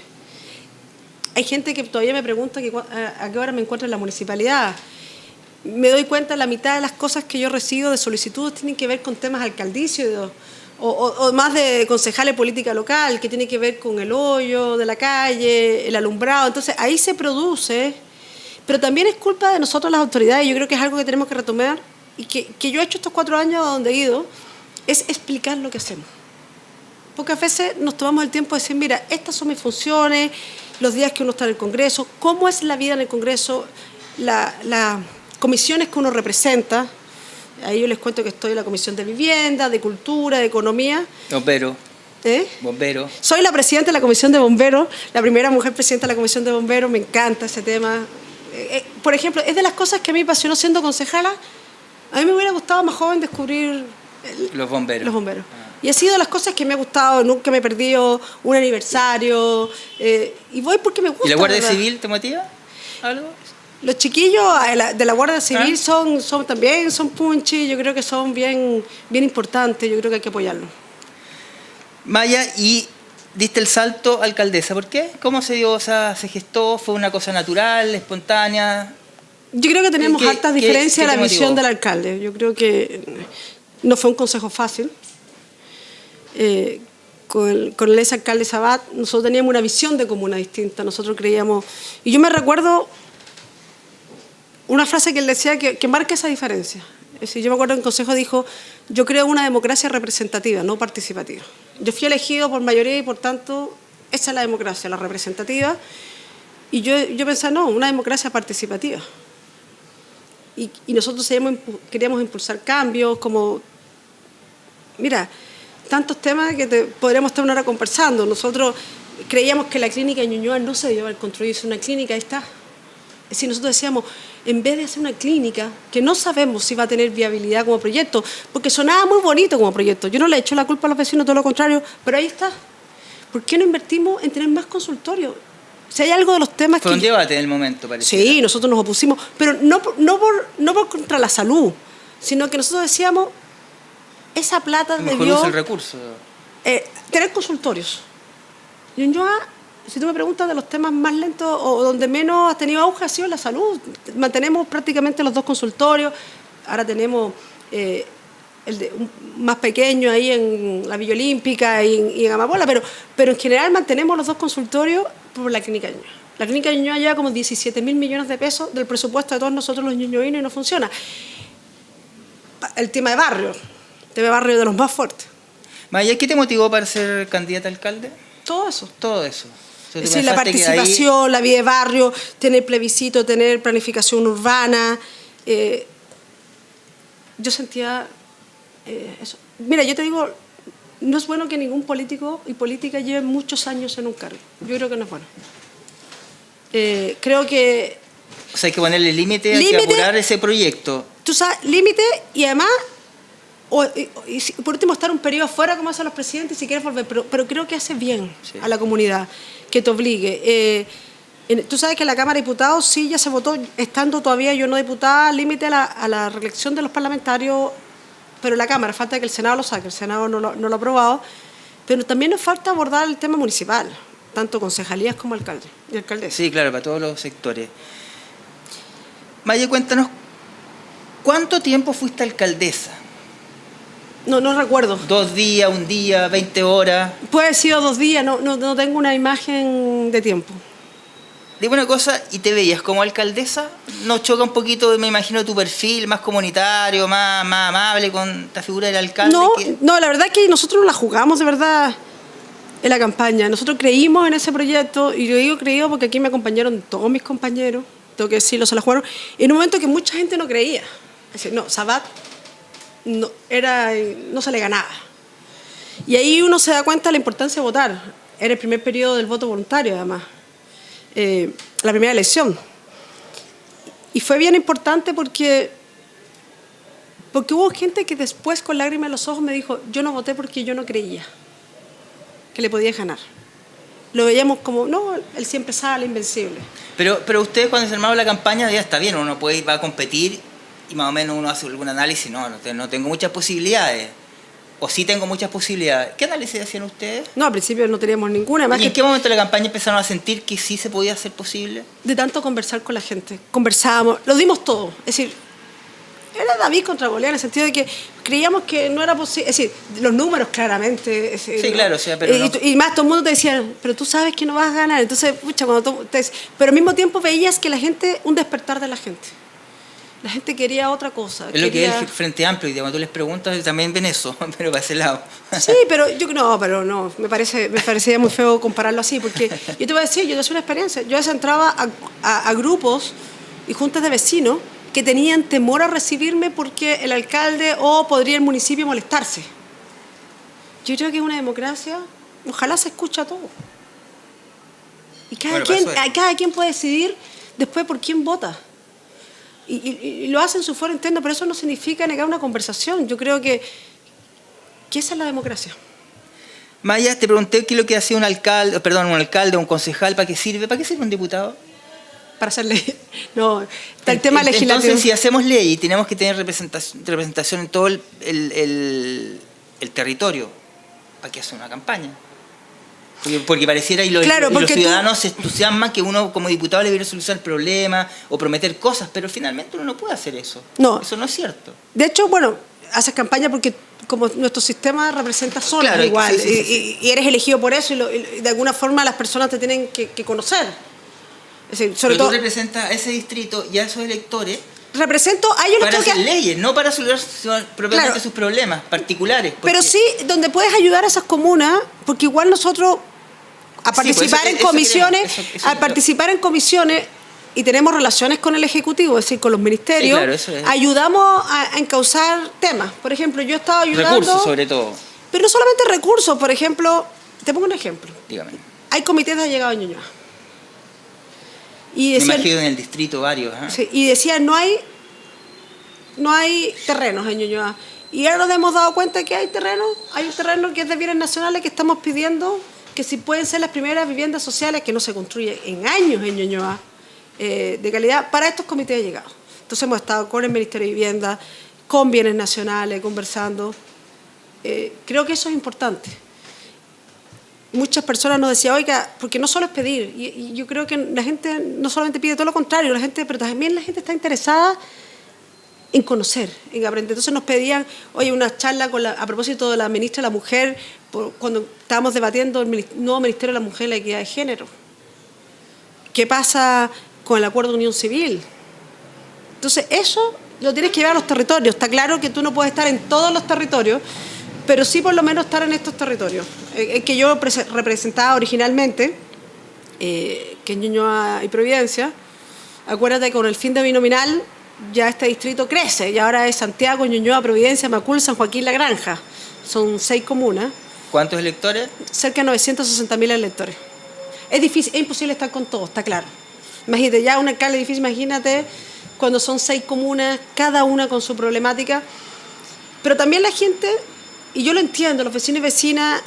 Hay gente que todavía me pregunta a qué hora me encuentro en la municipalidad. Me doy cuenta, la mitad de las cosas que yo recibo de solicitudes tienen que ver con temas alcaldicios o más de concejales política local, que tiene que ver con el hoyo de la calle, el alumbrado. Entonces, ahí se produce, Pero también es culpa de nosotros las autoridades, yo creo que es algo que tenemos que retomar y que yo he hecho estos 4 años donde he ido, es explicar lo que hacemos. Pocas veces nos tomamos el tiempo de decir, mira, estas son mis funciones, los días que uno está en el Congreso, cómo es la vida en el Congreso, las comisiones que uno representa. Ahí yo les cuento que estoy en la Comisión de Vivienda, de Cultura, de Economía. Bombero. ¿Eh? Bombero. Soy la presidenta de la Comisión de Bomberos, la primera mujer presidenta de la Comisión de Bomberos, me encanta ese tema. Por ejemplo, es de las cosas que a mí me apasionó siendo concejala. A mí me hubiera gustado más joven descubrir Los bomberos. Los bomberos. Y ha sido de las cosas que me ha gustado, nunca me he perdido un aniversario, y voy porque me gusta. ¿Y la Guardia ¿verdad? Civil te motiva? ¿Algo? Los chiquillos de la Guardia Civil son también punchy, yo creo que son bien importantes, yo creo que hay que apoyarlos. Maya, y diste el salto alcaldesa, ¿por qué? ¿Cómo se dio? O sea, ¿se gestó? ¿Fue una cosa natural, espontánea? Yo creo que tenemos hartas diferencias en la motivó? visión del alcalde. Yo creo que no fue un consejo fácil. Con el exalcalde Sabat, nosotros teníamos una visión de comuna distinta. Nosotros creíamos... Y yo me recuerdo una frase que él decía que marca esa diferencia. Es decir, yo me acuerdo que el consejo dijo, yo creo una democracia representativa, no participativa. Yo fui elegido por mayoría y por tanto, esa es la democracia, la representativa. Y yo pensaba, no, una democracia participativa. Y nosotros queríamos impulsar cambios, como, mira, tantos temas que podríamos estar una hora conversando. Nosotros creíamos que la clínica en Ñuñoa no se debió haber construido, una clínica, ahí está. Es decir, nosotros decíamos, en vez de hacer una clínica, que no sabemos si va a tener viabilidad como proyecto, porque sonaba muy bonito como proyecto. Yo no le echo la culpa a los vecinos, todo lo contrario, pero ahí está. ¿Por qué no invertimos en tener más consultorios? Si hay algo de los temas Fue un debate en el momento, parece. Sí, nosotros nos opusimos, pero no por contra la salud, sino que nosotros decíamos, esa plata Mejor debió... uso el recurso. Tener consultorios. Ñuñoa, si tú me preguntas de los temas más lentos o donde menos ha tenido auge, ha sido la salud. Mantenemos prácticamente los 2 consultorios, ahora tenemos un más pequeño ahí en la Villa Olímpica y en Amapola, pero en general mantenemos los 2 consultorios por la clínica Ñuñoa. La clínica Ñuñoa lleva como 17.000 millones de pesos del presupuesto de todos nosotros los ñuñoinos y no funciona. El tema de barrio de los más fuertes. Maya, ¿qué te motivó para ser candidata a alcalde? Todo eso. Todo eso. O sea, Es decir, la participación, ahí... la vida de barrio, tener plebiscito, tener planificación urbana. Yo sentía eso. Mira, yo te digo, no es bueno que ningún político y política lleve muchos años en un cargo. Yo creo que no es bueno. Creo que... O sea, hay que ponerle límite, hay que apurar ese proyecto. Tú sabes, límite y además... y por último estar un periodo afuera como hacen los presidentes si quieres volver, pero creo que hace bien a la comunidad que te obligue. Tú sabes que en la Cámara de Diputados sí ya se votó, estando todavía yo no diputada, límite a la reelección de los parlamentarios, pero en la Cámara falta que el Senado lo saque, el Senado no lo ha aprobado, pero también nos falta abordar el tema municipal, tanto concejalías como alcalde y alcaldesa. Sí, claro, para todos los sectores. Maya, cuéntanos, ¿cuánto tiempo fuiste alcaldesa? No recuerdo. 2 días, 1 día, 20 horas. Puede haber sido 2 días, no tengo una imagen de tiempo. Dime una cosa, ¿y te veías como alcaldesa? ¿No choca un poquito, me imagino, tu perfil más comunitario, más amable con esta figura del alcalde? No, la verdad es que nosotros nos la jugamos de verdad en la campaña. Nosotros creímos en ese proyecto, y yo digo creído porque aquí me acompañaron todos mis compañeros, tengo que decirlo, se la jugaron, en un momento que mucha gente no creía. Es decir, no, Sabat no se le ganaba. Y ahí uno se da cuenta de la importancia de votar. Era el primer periodo del voto voluntario, además. La primera elección. Y fue bien importante porque hubo gente que después, con lágrimas en los ojos, me dijo, yo no voté porque yo no creía que le podía ganar. Lo veíamos como, no, él siempre sale invencible. Pero ustedes cuando se armaba la campaña, ya está bien, uno puede ir, va a competir y más o menos uno hace algún análisis, no tengo muchas posibilidades, o sí tengo muchas posibilidades. ¿Qué análisis hacían ustedes? No, al principio no teníamos ninguna. Además, ¿Y en qué momento de la campaña empezaron a sentir que sí se podía hacer posible? De tanto conversar con la gente. Conversábamos, lo dimos todo. Es decir, era David contra Goliat, en el sentido de que creíamos que no era posible, es decir, los números claramente. Sí, ¿no? Claro, o sea, pero no. Y más todo el mundo te decía, pero tú sabes que no vas a ganar. Entonces, pucha, pero al mismo tiempo veías que la gente, un despertar de la gente. La gente quería otra cosa. Es lo que es el Frente Amplio, y cuando tú les preguntas también ven eso, pero para ese lado. Sí, pero no, me parecía muy feo compararlo así, porque yo te voy a decir, yo tuve una experiencia. Yo a veces entraba a grupos y juntas de vecinos que tenían temor a recibirme porque el alcalde o podría el municipio molestarse. Yo creo que es una democracia, ojalá se escuche a todo. Y cada quien puede decidir después por quién vota. Y lo hacen en su foro interno, pero eso no significa negar una conversación. Yo creo que esa es la democracia. Maya, te pregunté qué es lo que hacía un alcalde, un concejal, ¿para qué sirve? ¿Para qué sirve un diputado? Para hacer ley. No, está el tema legislativo. Entonces, si hacemos ley y tenemos que tener representación en todo el territorio, ¿para qué hacer una campaña? Porque pareciera y los ciudadanos se entusiasman que uno como diputado le viene a solucionar problemas o prometer cosas, pero finalmente uno no puede hacer eso. No. Eso no es cierto. De hecho, haces campaña porque como nuestro sistema representa zonas, claro, igual, sí. Y eres elegido por eso y de alguna forma las personas te tienen que conocer. Es decir, pero tú representas a ese distrito y a esos electores represento a ellos para hacer leyes, no para solucionar propiamente claro, sus problemas particulares. Pero sí, donde puedes ayudar a esas comunas, porque igual nosotros a participar en comisiones, participar en comisiones y tenemos relaciones con el Ejecutivo, es decir, con los ministerios, sí, claro, ayudamos a encauzar temas. Por ejemplo, yo he estado ayudando... Recursos, sobre todo. Pero no solamente recursos, por ejemplo, te pongo un ejemplo. Dígame. Hay comités de allegado en Ñuñoa. Me imagino en el distrito varios. Sí, y decían, no hay terrenos en Ñuñoa. Y ahora nos hemos dado cuenta que hay un terreno que es de bienes nacionales que estamos pidiendo que si pueden ser las primeras viviendas sociales que no se construyen en años en Ñuñoa, de calidad, para estos comités de llegado. Entonces hemos estado con el Ministerio de Vivienda, con bienes nacionales, conversando. Creo que eso es importante. Muchas personas nos decían, oiga, porque no solo es pedir, y yo creo que la gente no solamente pide, todo lo contrario, pero también la gente está interesada en conocer, en aprender. Entonces nos pedían, oye, una charla a propósito de la ministra de la Mujer, cuando estábamos debatiendo el nuevo Ministerio de la Mujer y la Equidad de Género. ¿Qué pasa con el acuerdo de unión civil? Entonces eso lo tienes que llevar a los territorios. Está claro que tú no puedes estar en todos los territorios, pero sí por lo menos estar en estos territorios. El que yo representaba originalmente, que es Ñuñoa y Providencia, acuérdate que con el fin de binominal ya este distrito crece y ahora es Santiago, Ñuñoa, Providencia, Macul, San Joaquín, La Granja. Son 6 comunas. ¿Cuántos electores? Cerca de 960.000 electores. Es difícil, es imposible estar con todos, está claro. Imagínate, ya un alcalde difícil, imagínate cuando son 6 comunas, cada una con su problemática. Pero también la gente, y yo lo entiendo, los vecinos y vecinas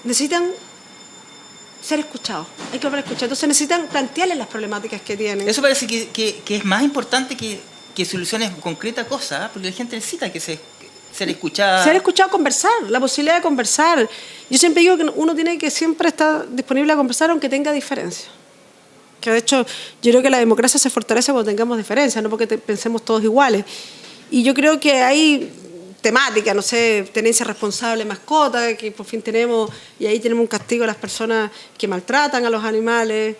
necesitan ser escuchados, hay que volver a escuchar. Entonces necesitan plantearles las problemáticas que tienen. Eso parece que es más importante que soluciones concretas cosas, porque la gente necesita ser escuchada. Ser escuchado, conversar, la posibilidad de conversar. Yo siempre digo que uno tiene que siempre estar disponible a conversar aunque tenga diferencias. Que de hecho yo creo que la democracia se fortalece cuando tengamos diferencias, no porque pensemos todos iguales. Y yo creo que hay temática, no sé, tenencia responsable, mascota, que por fin tenemos, y ahí tenemos un castigo a las personas que maltratan a los animales.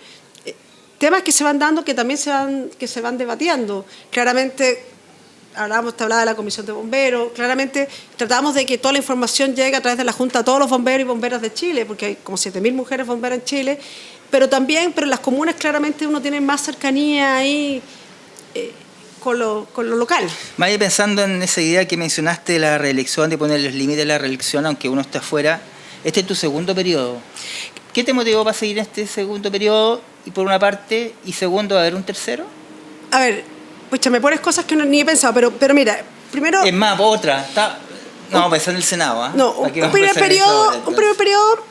Temas que se van dando, que también se van debatiendo. Claramente, te hablaba de la Comisión de Bomberos, claramente tratamos de que toda la información llegue a través de la Junta a todos los bomberos y bomberas de Chile, porque hay como 7.000 mujeres bomberas en Chile, pero en las comunas claramente uno tiene más cercanía ahí, con lo local. Maya, pensando en esa idea que mencionaste de la reelección, de poner los límites de la reelección, aunque uno esté afuera, este es tu segundo periodo. ¿Qué te motivó para seguir en este segundo periodo? Y por una parte, y segundo, ¿va a haber un tercero? A ver, pucha, me pones cosas que no ni he pensado, pero mira, primero... Es más, otra. No, pensando en el Senado. No, un primer periodo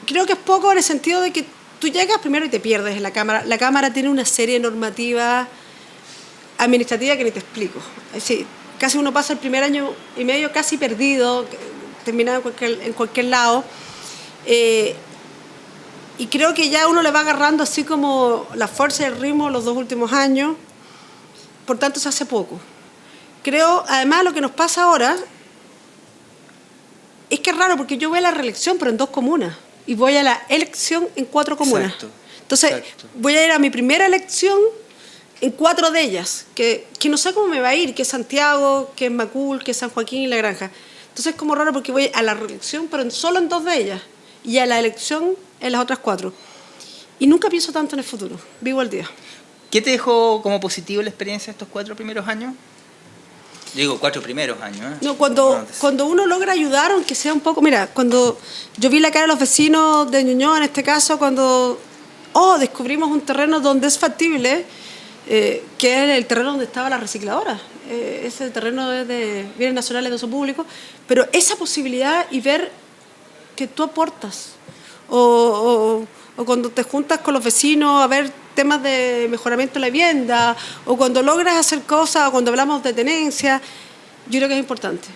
creo que es poco en el sentido de que tú llegas primero y te pierdes en la Cámara. La Cámara tiene una serie de normativas administrativa que ni te explico. Es decir, casi uno pasa el primer año y medio casi perdido, terminado en cualquier lado. Y creo que ya uno le va agarrando así como la fuerza y el ritmo los 2 últimos años. Por tanto, se hace poco. creo, además lo que nos pasa ahora es que es raro porque yo voy a la reelección pero en 2 comunas y voy a la elección en 4 comunas. Exacto, Entonces exacto. voy a ir a mi primera elección en 4 de ellas, que no sé cómo me va a ir, que es Santiago, que es Macul, que es San Joaquín y La Granja. Entonces es como raro porque voy a la reelección pero solo en 2 de ellas y a la elección en las otras 4. Y nunca pienso tanto en el futuro, vivo el día. ¿Qué te dejó como positivo la experiencia de estos 4 primeros años? Digo, 4 primeros años. No, cuando uno logra ayudar, aunque sea un poco... Mira, cuando yo vi la cara de los vecinos de Ñuñoa, en este caso, cuando descubrimos un terreno donde es factible, que es el terreno donde estaba la recicladora. Ese terreno es de bienes nacionales de uso público, pero esa posibilidad y ver que tú aportas, o cuando te juntas con los vecinos a ver temas de mejoramiento de la vivienda, o cuando logras hacer cosas, o cuando hablamos de tenencia, yo creo que es importante.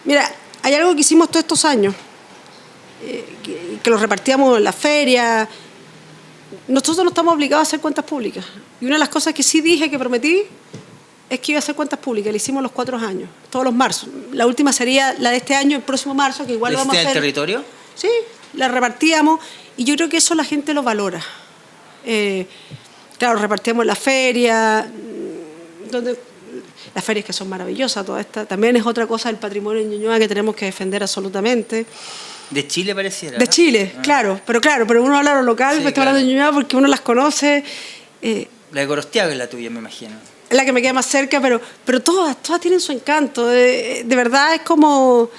Mira, hay algo que hicimos todos estos años, que lo repartíamos en la feria. Nosotros no estamos obligados a hacer cuentas públicas. Y una de las cosas que sí dije, que prometí, es que iba a hacer cuentas públicas. Le hicimos los 4 años, todos los marzos. La última sería la de este año, el próximo marzo, que igual lo vamos a hacer. ¿En el territorio? Sí, la repartíamos y yo creo que eso la gente lo valora. Claro, repartíamos en la feria, donde las ferias que son maravillosas, toda esta. También es otra cosa del patrimonio de Ñuñoa que tenemos que defender absolutamente. De Chile pareciera. De Chile, claro, pero uno habla de lo local, Sí, me está hablando de Ñuñoa porque uno las conoce. La de Gorostiaga es la tuya, me imagino. Es la que me queda más cerca, pero todas tienen su encanto. De verdad es como,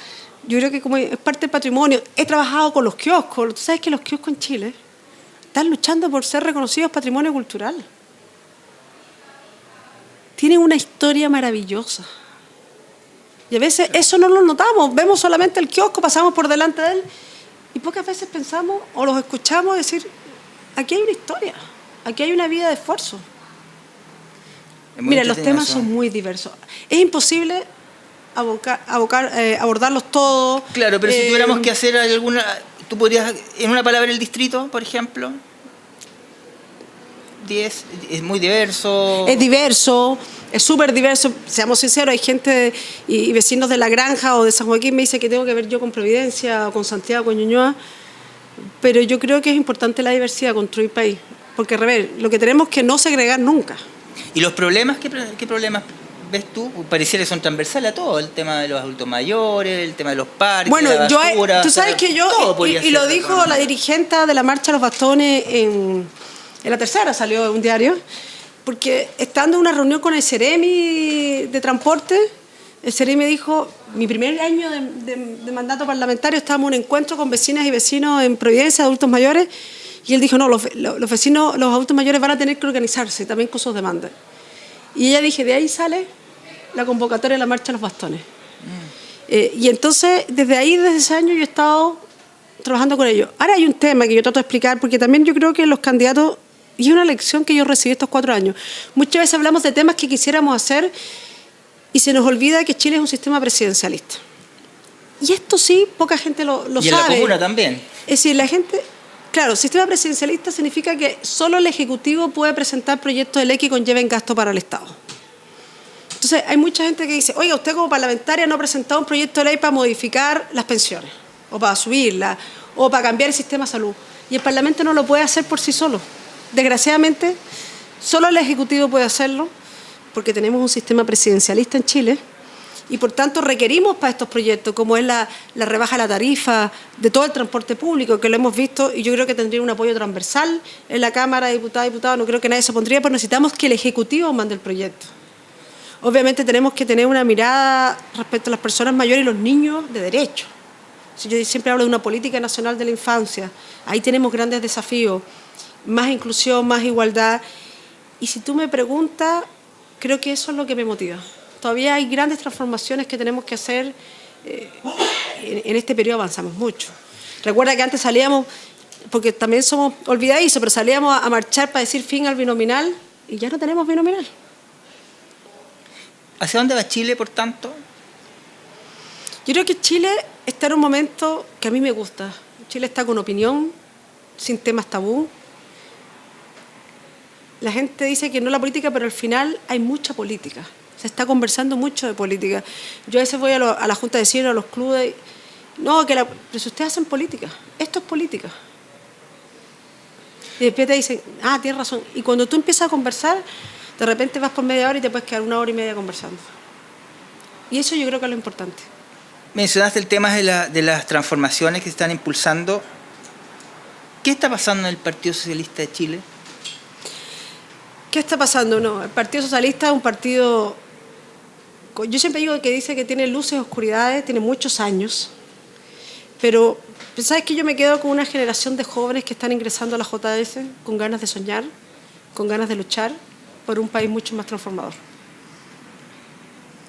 yo creo que como es parte del patrimonio. He trabajado con los kioscos. Tú sabes que los kioscos en Chile están luchando por ser reconocidos patrimonio cultural. Tienen una historia maravillosa. Y a veces eso no lo notamos. Vemos solamente el kiosco, pasamos por delante de él y pocas veces pensamos o los escuchamos decir, aquí hay una historia, aquí hay una vida de esfuerzo. Mira, los temas son muy diversos. Es imposible abordarlos todos. Claro, pero si tuviéramos que hacer alguna... ¿Tú podrías, en una palabra, el distrito, por ejemplo? 10, es muy diverso. Es diverso, es súper diverso. Seamos sinceros, hay gente y vecinos de La Granja o de San Joaquín me dice que tengo que ver yo con Providencia o con Santiago, con Ñuñoa. Pero yo creo que es importante la diversidad, construir país. Porque, al revés, lo que tenemos es que no segregar nunca. ¿Y los problemas? ¿Qué problemas ves tú? Pareciera que son transversales a todo. El tema de los adultos mayores, el tema de los parques, bueno, la basura. tú sabes que yo, y lo dijo la dirigente de la Marcha de los Bastones en la tercera, salió un diario, porque estando en una reunión con el Ceremi de Transporte, el Ceremi dijo, mi primer año de mandato parlamentario, estábamos en un encuentro con vecinas y vecinos en Providencia, adultos mayores, y él dijo, no, los vecinos, los adultos mayores van a tener que organizarse también con sus demandas. Y ella dije, de ahí sale la convocatoria de la Marcha de los Bastones. Y entonces, desde ese año, yo he estado trabajando con ellos. Ahora hay un tema que yo trato de explicar, porque también yo creo que los candidatos, y es una lección que yo recibí estos 4 años, muchas veces hablamos de temas que quisiéramos hacer y se nos olvida que Chile es un sistema presidencialista. Y esto sí, poca gente lo sabe. Y en la comuna también. Es decir, la gente... Claro, sistema presidencialista significa que solo el Ejecutivo puede presentar proyectos de ley que conlleven gasto para el Estado. Entonces, hay mucha gente que dice, oiga, usted como parlamentaria no ha presentado un proyecto de ley para modificar las pensiones, o para subirlas, o para cambiar el sistema de salud. Y el Parlamento no lo puede hacer por sí solo. Desgraciadamente, solo el Ejecutivo puede hacerlo, porque tenemos un sistema presidencialista en Chile, y por tanto requerimos para estos proyectos, como es la rebaja de la tarifa de todo el transporte público, que lo hemos visto, y yo creo que tendría un apoyo transversal en la Cámara de Diputados, no creo que nadie se opondría, pero necesitamos que el Ejecutivo mande el proyecto. Obviamente tenemos que tener una mirada respecto a las personas mayores y los niños de derecho. Yo siempre hablo de una política nacional de la infancia, ahí tenemos grandes desafíos, más inclusión, más igualdad, y si tú me preguntas, creo que eso es lo que me motiva. Todavía hay grandes transformaciones que tenemos que hacer. En este periodo avanzamos mucho. Recuerda que antes salíamos, porque también somos olvidadizos, pero salíamos a marchar para decir fin al binominal y ya no tenemos binominal. ¿Hacia dónde va Chile, por tanto? Yo creo que Chile está en un momento que a mí me gusta. Chile está con opinión, sin temas tabú. La gente dice que no la política, pero al final hay mucha política. Se está conversando mucho de política. Yo a veces voy a la junta de vecinos, a los clubes. No, pero si ustedes hacen política, esto es política. Y después te dicen, tienes razón. Y cuando tú empiezas a conversar, de repente vas por media hora y te puedes quedar 1 hora y media conversando. Y eso yo creo que es lo importante. Mencionaste el tema de las transformaciones que se están impulsando. ¿Qué está pasando en el Partido Socialista de Chile? ¿Qué está pasando? No, el Partido Socialista es un partido... Yo siempre digo que dice que tiene luces y oscuridades, tiene muchos años, pero ¿sabes que yo me quedo con una generación de jóvenes que están ingresando a la JS con ganas de soñar, con ganas de luchar por un país mucho más transformador?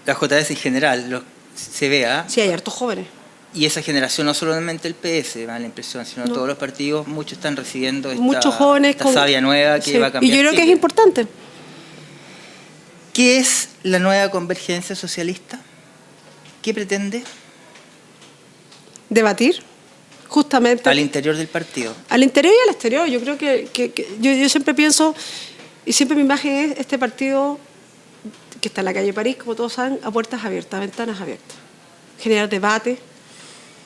La JS en general, se ve, Sí, hay hartos jóvenes. Y esa generación, no solamente el PS, me da la impresión, sino todos los partidos, muchos están recibiendo muchos jóvenes esta savia nueva que va a cambiar. Y yo creo que es importante. ¿Qué es la nueva convergencia socialista? ¿Qué pretende? Debatir, justamente. Al interior del partido. Al interior y al exterior. Yo creo que yo siempre pienso, y siempre mi imagen es este partido que está en la calle París, como todos saben, a puertas abiertas, a ventanas abiertas. Generar debate,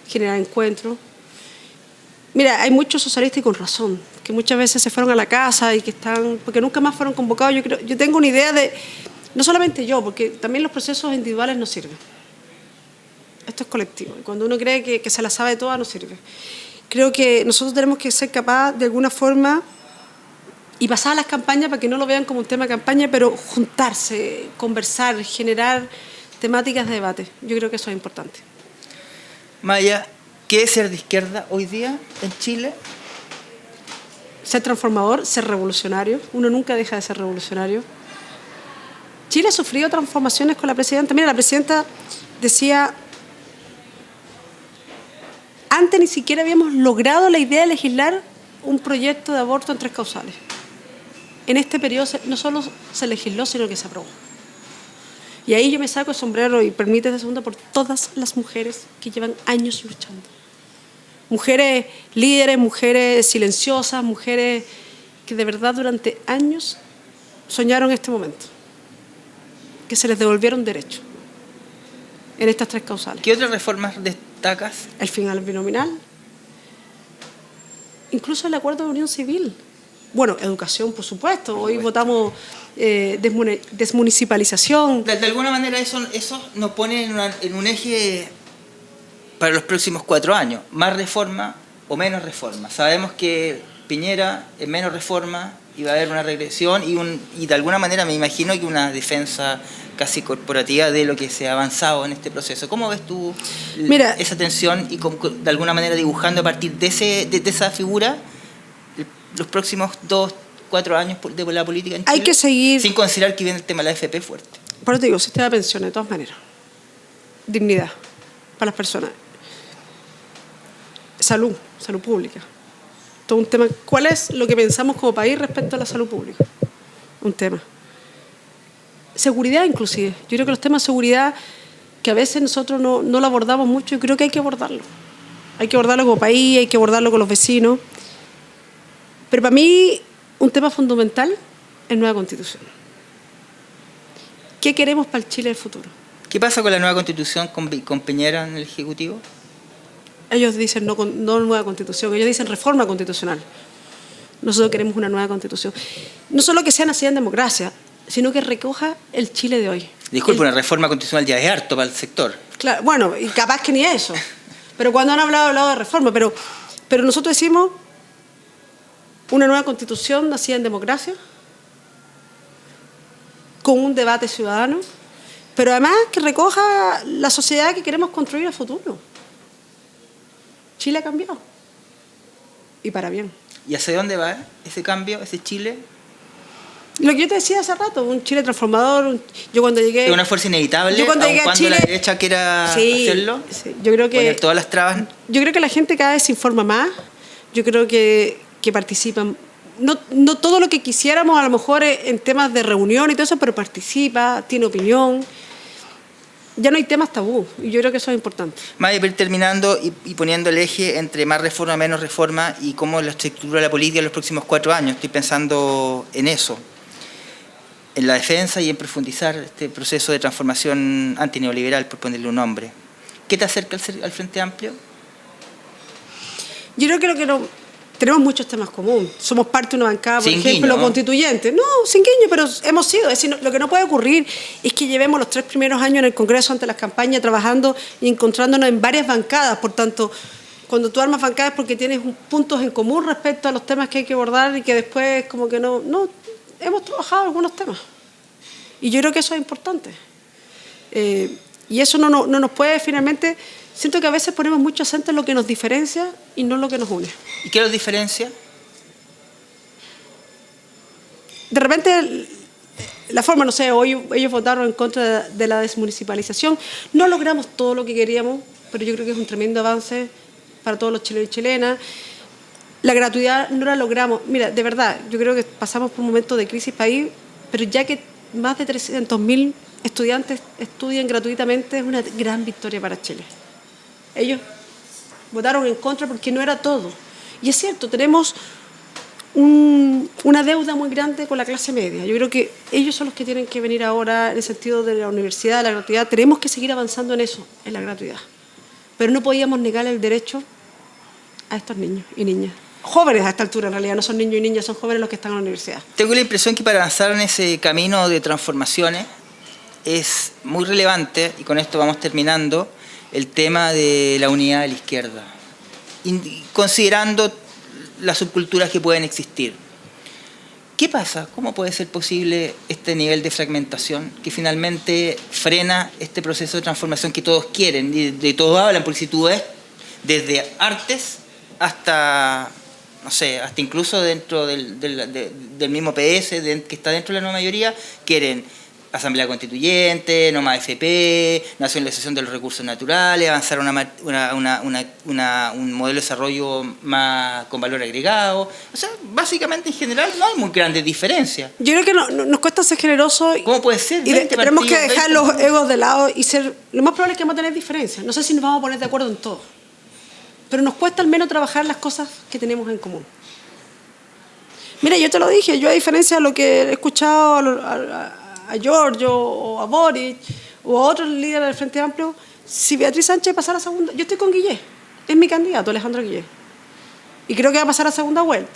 generar encuentros. Mira, hay muchos socialistas y con razón, que muchas veces se fueron a la casa y que están, porque nunca más fueron convocados. Yo tengo una idea de, no solamente yo, porque también los procesos individuales no sirven. Esto es colectivo. Y cuando uno cree que se la sabe toda, no sirve. Creo que nosotros tenemos que ser capaces de alguna forma y pasar las campañas para que no lo vean como un tema de campaña, pero juntarse, conversar, generar temáticas de debate. Yo creo que eso es importante. Maya, ¿qué es ser de izquierda hoy día en Chile? Ser transformador, ser revolucionario. Uno nunca deja de ser revolucionario. Chile ha sufrido transformaciones con la presidenta. Mira, la presidenta decía, antes ni siquiera habíamos logrado la idea de legislar un proyecto de aborto en 3 causales. En este periodo no solo se legisló, sino que se aprobó. Y ahí yo me saco el sombrero y permite ese segundo por todas las mujeres que llevan años luchando. Mujeres líderes, mujeres silenciosas, mujeres que de verdad durante años soñaron este momento. Que se les devolvieron derechos en estas 3 causales. ¿Qué otras reformas destacas? El final binominal. Incluso el acuerdo de unión civil. Bueno, educación, por supuesto. Hoy votamos desmunicipalización. De alguna manera eso nos pone en un eje para los próximos 4 años. Más reforma o menos reforma. Sabemos que Piñera en menos reforma y va a haber una regresión y de alguna manera me imagino que una defensa casi corporativa de lo que se ha avanzado en este proceso. ¿Cómo ves tú esa tensión y de alguna manera dibujando a partir de esa figura los próximos 2-4 años de la política en Chile? Hay que seguir. Sin considerar que viene el tema de la AFP fuerte. Por eso te digo, sistema de pensiones, de todas maneras. Dignidad para las personas. Salud pública. Todo un tema. ¿Cuál es lo que pensamos como país respecto a la salud pública? Un tema. Seguridad inclusive. Yo creo que los temas de seguridad que a veces nosotros no lo abordamos mucho, yo creo que hay que abordarlo. Hay que abordarlo como país, hay que abordarlo con los vecinos. Pero para mí un tema fundamental es nueva constitución. ¿Qué queremos para el Chile del futuro? ¿Qué pasa con la nueva constitución con Piñera en el Ejecutivo? Ellos dicen no nueva constitución, ellos dicen reforma constitucional. Nosotros queremos una nueva constitución. No solo que sea nacida en democracia, sino que recoja el Chile de hoy. Disculpe, una reforma constitucional ya es harto para el sector. Claro, bueno, y capaz que ni eso. Pero cuando han hablado de reforma. Pero nosotros decimos una nueva constitución nacida en democracia, con un debate ciudadano, pero además que recoja la sociedad que queremos construir a futuro. Chile ha cambiado. Y para bien. ¿Y hacia dónde va ese cambio, ese Chile? Lo que yo te decía hace rato, un Chile transformador. Yo cuando llegué... ¿Es una fuerza inevitable? Yo cuando llegué a Chile, la derecha quiera hacerlo? Sí, yo creo que... Poner todas las trabas. Yo creo que la gente cada vez se informa más. Yo creo que participan. No todo lo que quisiéramos, a lo mejor en temas de reunión y todo eso, pero participa, tiene opinión. Ya no hay temas tabú, y yo creo que eso es importante. Maya, para ir terminando y poniendo el eje entre más reforma, menos reforma y cómo la estructura de la política en los próximos 4 años. Estoy pensando en eso. en la defensa y en profundizar este proceso de transformación antineoliberal, por ponerle un nombre. ¿Qué te acerca al Frente Amplio? Yo creo que tenemos muchos temas comunes. Somos parte de una bancada, por ejemplo, guiño, ¿no? Constituyente. No, sin guiño, pero hemos sido. Es decir, lo que no puede ocurrir es que llevemos los 3 primeros años en el Congreso ante las campañas trabajando y encontrándonos en varias bancadas. Por tanto, cuando tú armas bancadas es porque tienes puntos en común respecto a los temas que hay que abordar y que después como que no hemos trabajado algunos temas. Y yo creo que eso es importante. Y eso no nos puede finalmente... Siento que a veces ponemos mucho acento en lo que nos diferencia y no en lo que nos une. ¿Y qué los diferencia? De repente, la forma, no sé, hoy ellos votaron en contra de la desmunicipalización. No logramos todo lo que queríamos, pero yo creo que es un tremendo avance para todos los chilenos y chilenas. La gratuidad no la logramos. Mira, de verdad, yo creo que pasamos por un momento de crisis país, pero ya que más de 300.000 estudiantes estudian gratuitamente, es una gran victoria para Chile. Ellos votaron en contra porque no era todo. Y es cierto, tenemos una deuda muy grande con la clase media. Yo creo que ellos son los que tienen que venir ahora en el sentido de la universidad, de la gratuidad. Tenemos que seguir avanzando en eso, en la gratuidad. Pero no podíamos negar el derecho a estos niños y niñas. Jóvenes a esta altura, en realidad, no son niños y niñas, son jóvenes los que están en la universidad. Tengo la impresión que para avanzar en ese camino de transformaciones es muy relevante, y con esto vamos terminando, el tema de la unidad de la izquierda, considerando las subculturas que pueden existir. ¿Qué pasa? ¿Cómo puede ser posible este nivel de fragmentación que finalmente frena este proceso de transformación que todos quieren y de todos hablan? Porque si tú ves desde artes hasta, no sé, hasta incluso dentro del mismo PS, que está dentro de la nueva mayoría, quieren Asamblea Constituyente, no más FP, nacionalización de los recursos naturales, avanzar a un modelo de desarrollo más con valor agregado. O sea, básicamente en general no hay muy grandes diferencias. Yo creo que nos cuesta ser generosos. ¿Cómo puede ser? Y tenemos que dejar los egos de lado y ser... Lo más probable es que vamos a tener diferencias. No sé si nos vamos a poner de acuerdo en todo. Pero nos cuesta al menos trabajar las cosas que tenemos en común. Mira, yo te lo dije, yo a diferencia de lo que he escuchado a Giorgio o a Boric o a otros líderes del Frente Amplio, si Beatriz Sánchez pasara a segunda... Yo estoy con Guillé, es mi candidato, Alejandro Guillé. Y creo que va a pasar a segunda vuelta.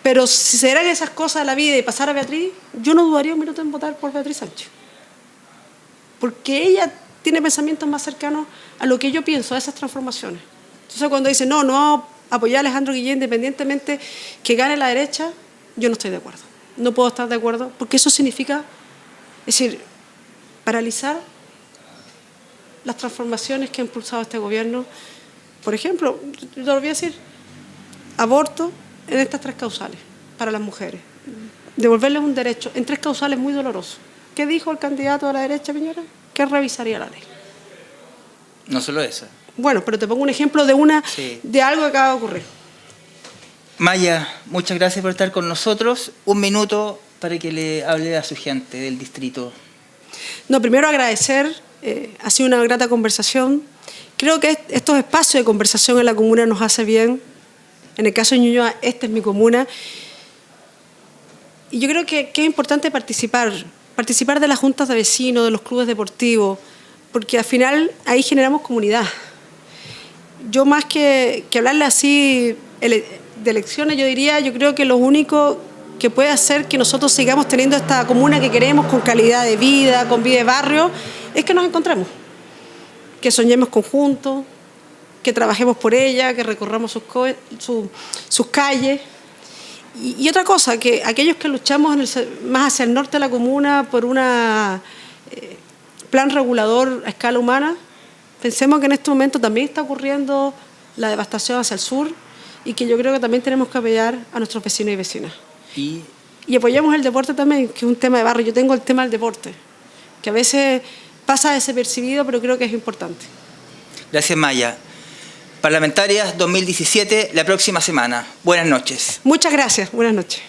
Pero si se dieran esas cosas de la vida y pasara a Beatriz, yo no dudaría un minuto en votar por Beatriz Sánchez. Porque ella tiene pensamientos más cercanos a lo que yo pienso, a esas transformaciones. Entonces cuando dice, no apoyar a Alejandro Guillé independientemente que gane la derecha, yo no estoy de acuerdo. No puedo estar de acuerdo, porque eso significa, es decir, paralizar las transformaciones que ha impulsado este gobierno. Por ejemplo, te lo voy a decir, aborto en estas 3 causales para las mujeres. Devolverles un derecho en 3 causales muy dolorosos. ¿Qué dijo el candidato de la derecha, Piñera? Que revisaría la ley. No solo eso. Bueno, pero te pongo un ejemplo de algo que acaba de ocurrir. Maya, muchas gracias por estar con nosotros. Un minuto para que le hable a su gente del distrito. No, primero agradecer, ha sido una grata conversación. Creo que estos espacios de conversación en la comuna nos hace bien. En el caso de Ñuñoa, esta es mi comuna. Y yo creo que es importante participar de las juntas de vecinos, de los clubes deportivos, porque al final ahí generamos comunidad. Yo más que hablarle así de elecciones, yo creo que lo único que puede hacer que nosotros sigamos teniendo esta comuna que queremos, con calidad de vida, con vida de barrio, es que nos encontremos, que soñemos conjuntos, que trabajemos por ella, que recorramos sus calles. Y otra cosa, que aquellos que luchamos más hacia el norte de la comuna por un plan regulador a escala humana, pensemos que en este momento también está ocurriendo la devastación hacia el sur y que yo creo que también tenemos que apoyar a nuestros vecinos y vecinas. Y apoyemos el deporte también, que es un tema de barrio. Yo tengo el tema del deporte, que a veces pasa desapercibido, pero creo que es importante. Gracias, Maya. Parlamentarias 2017, la próxima semana. Buenas noches. Muchas gracias. Buenas noches.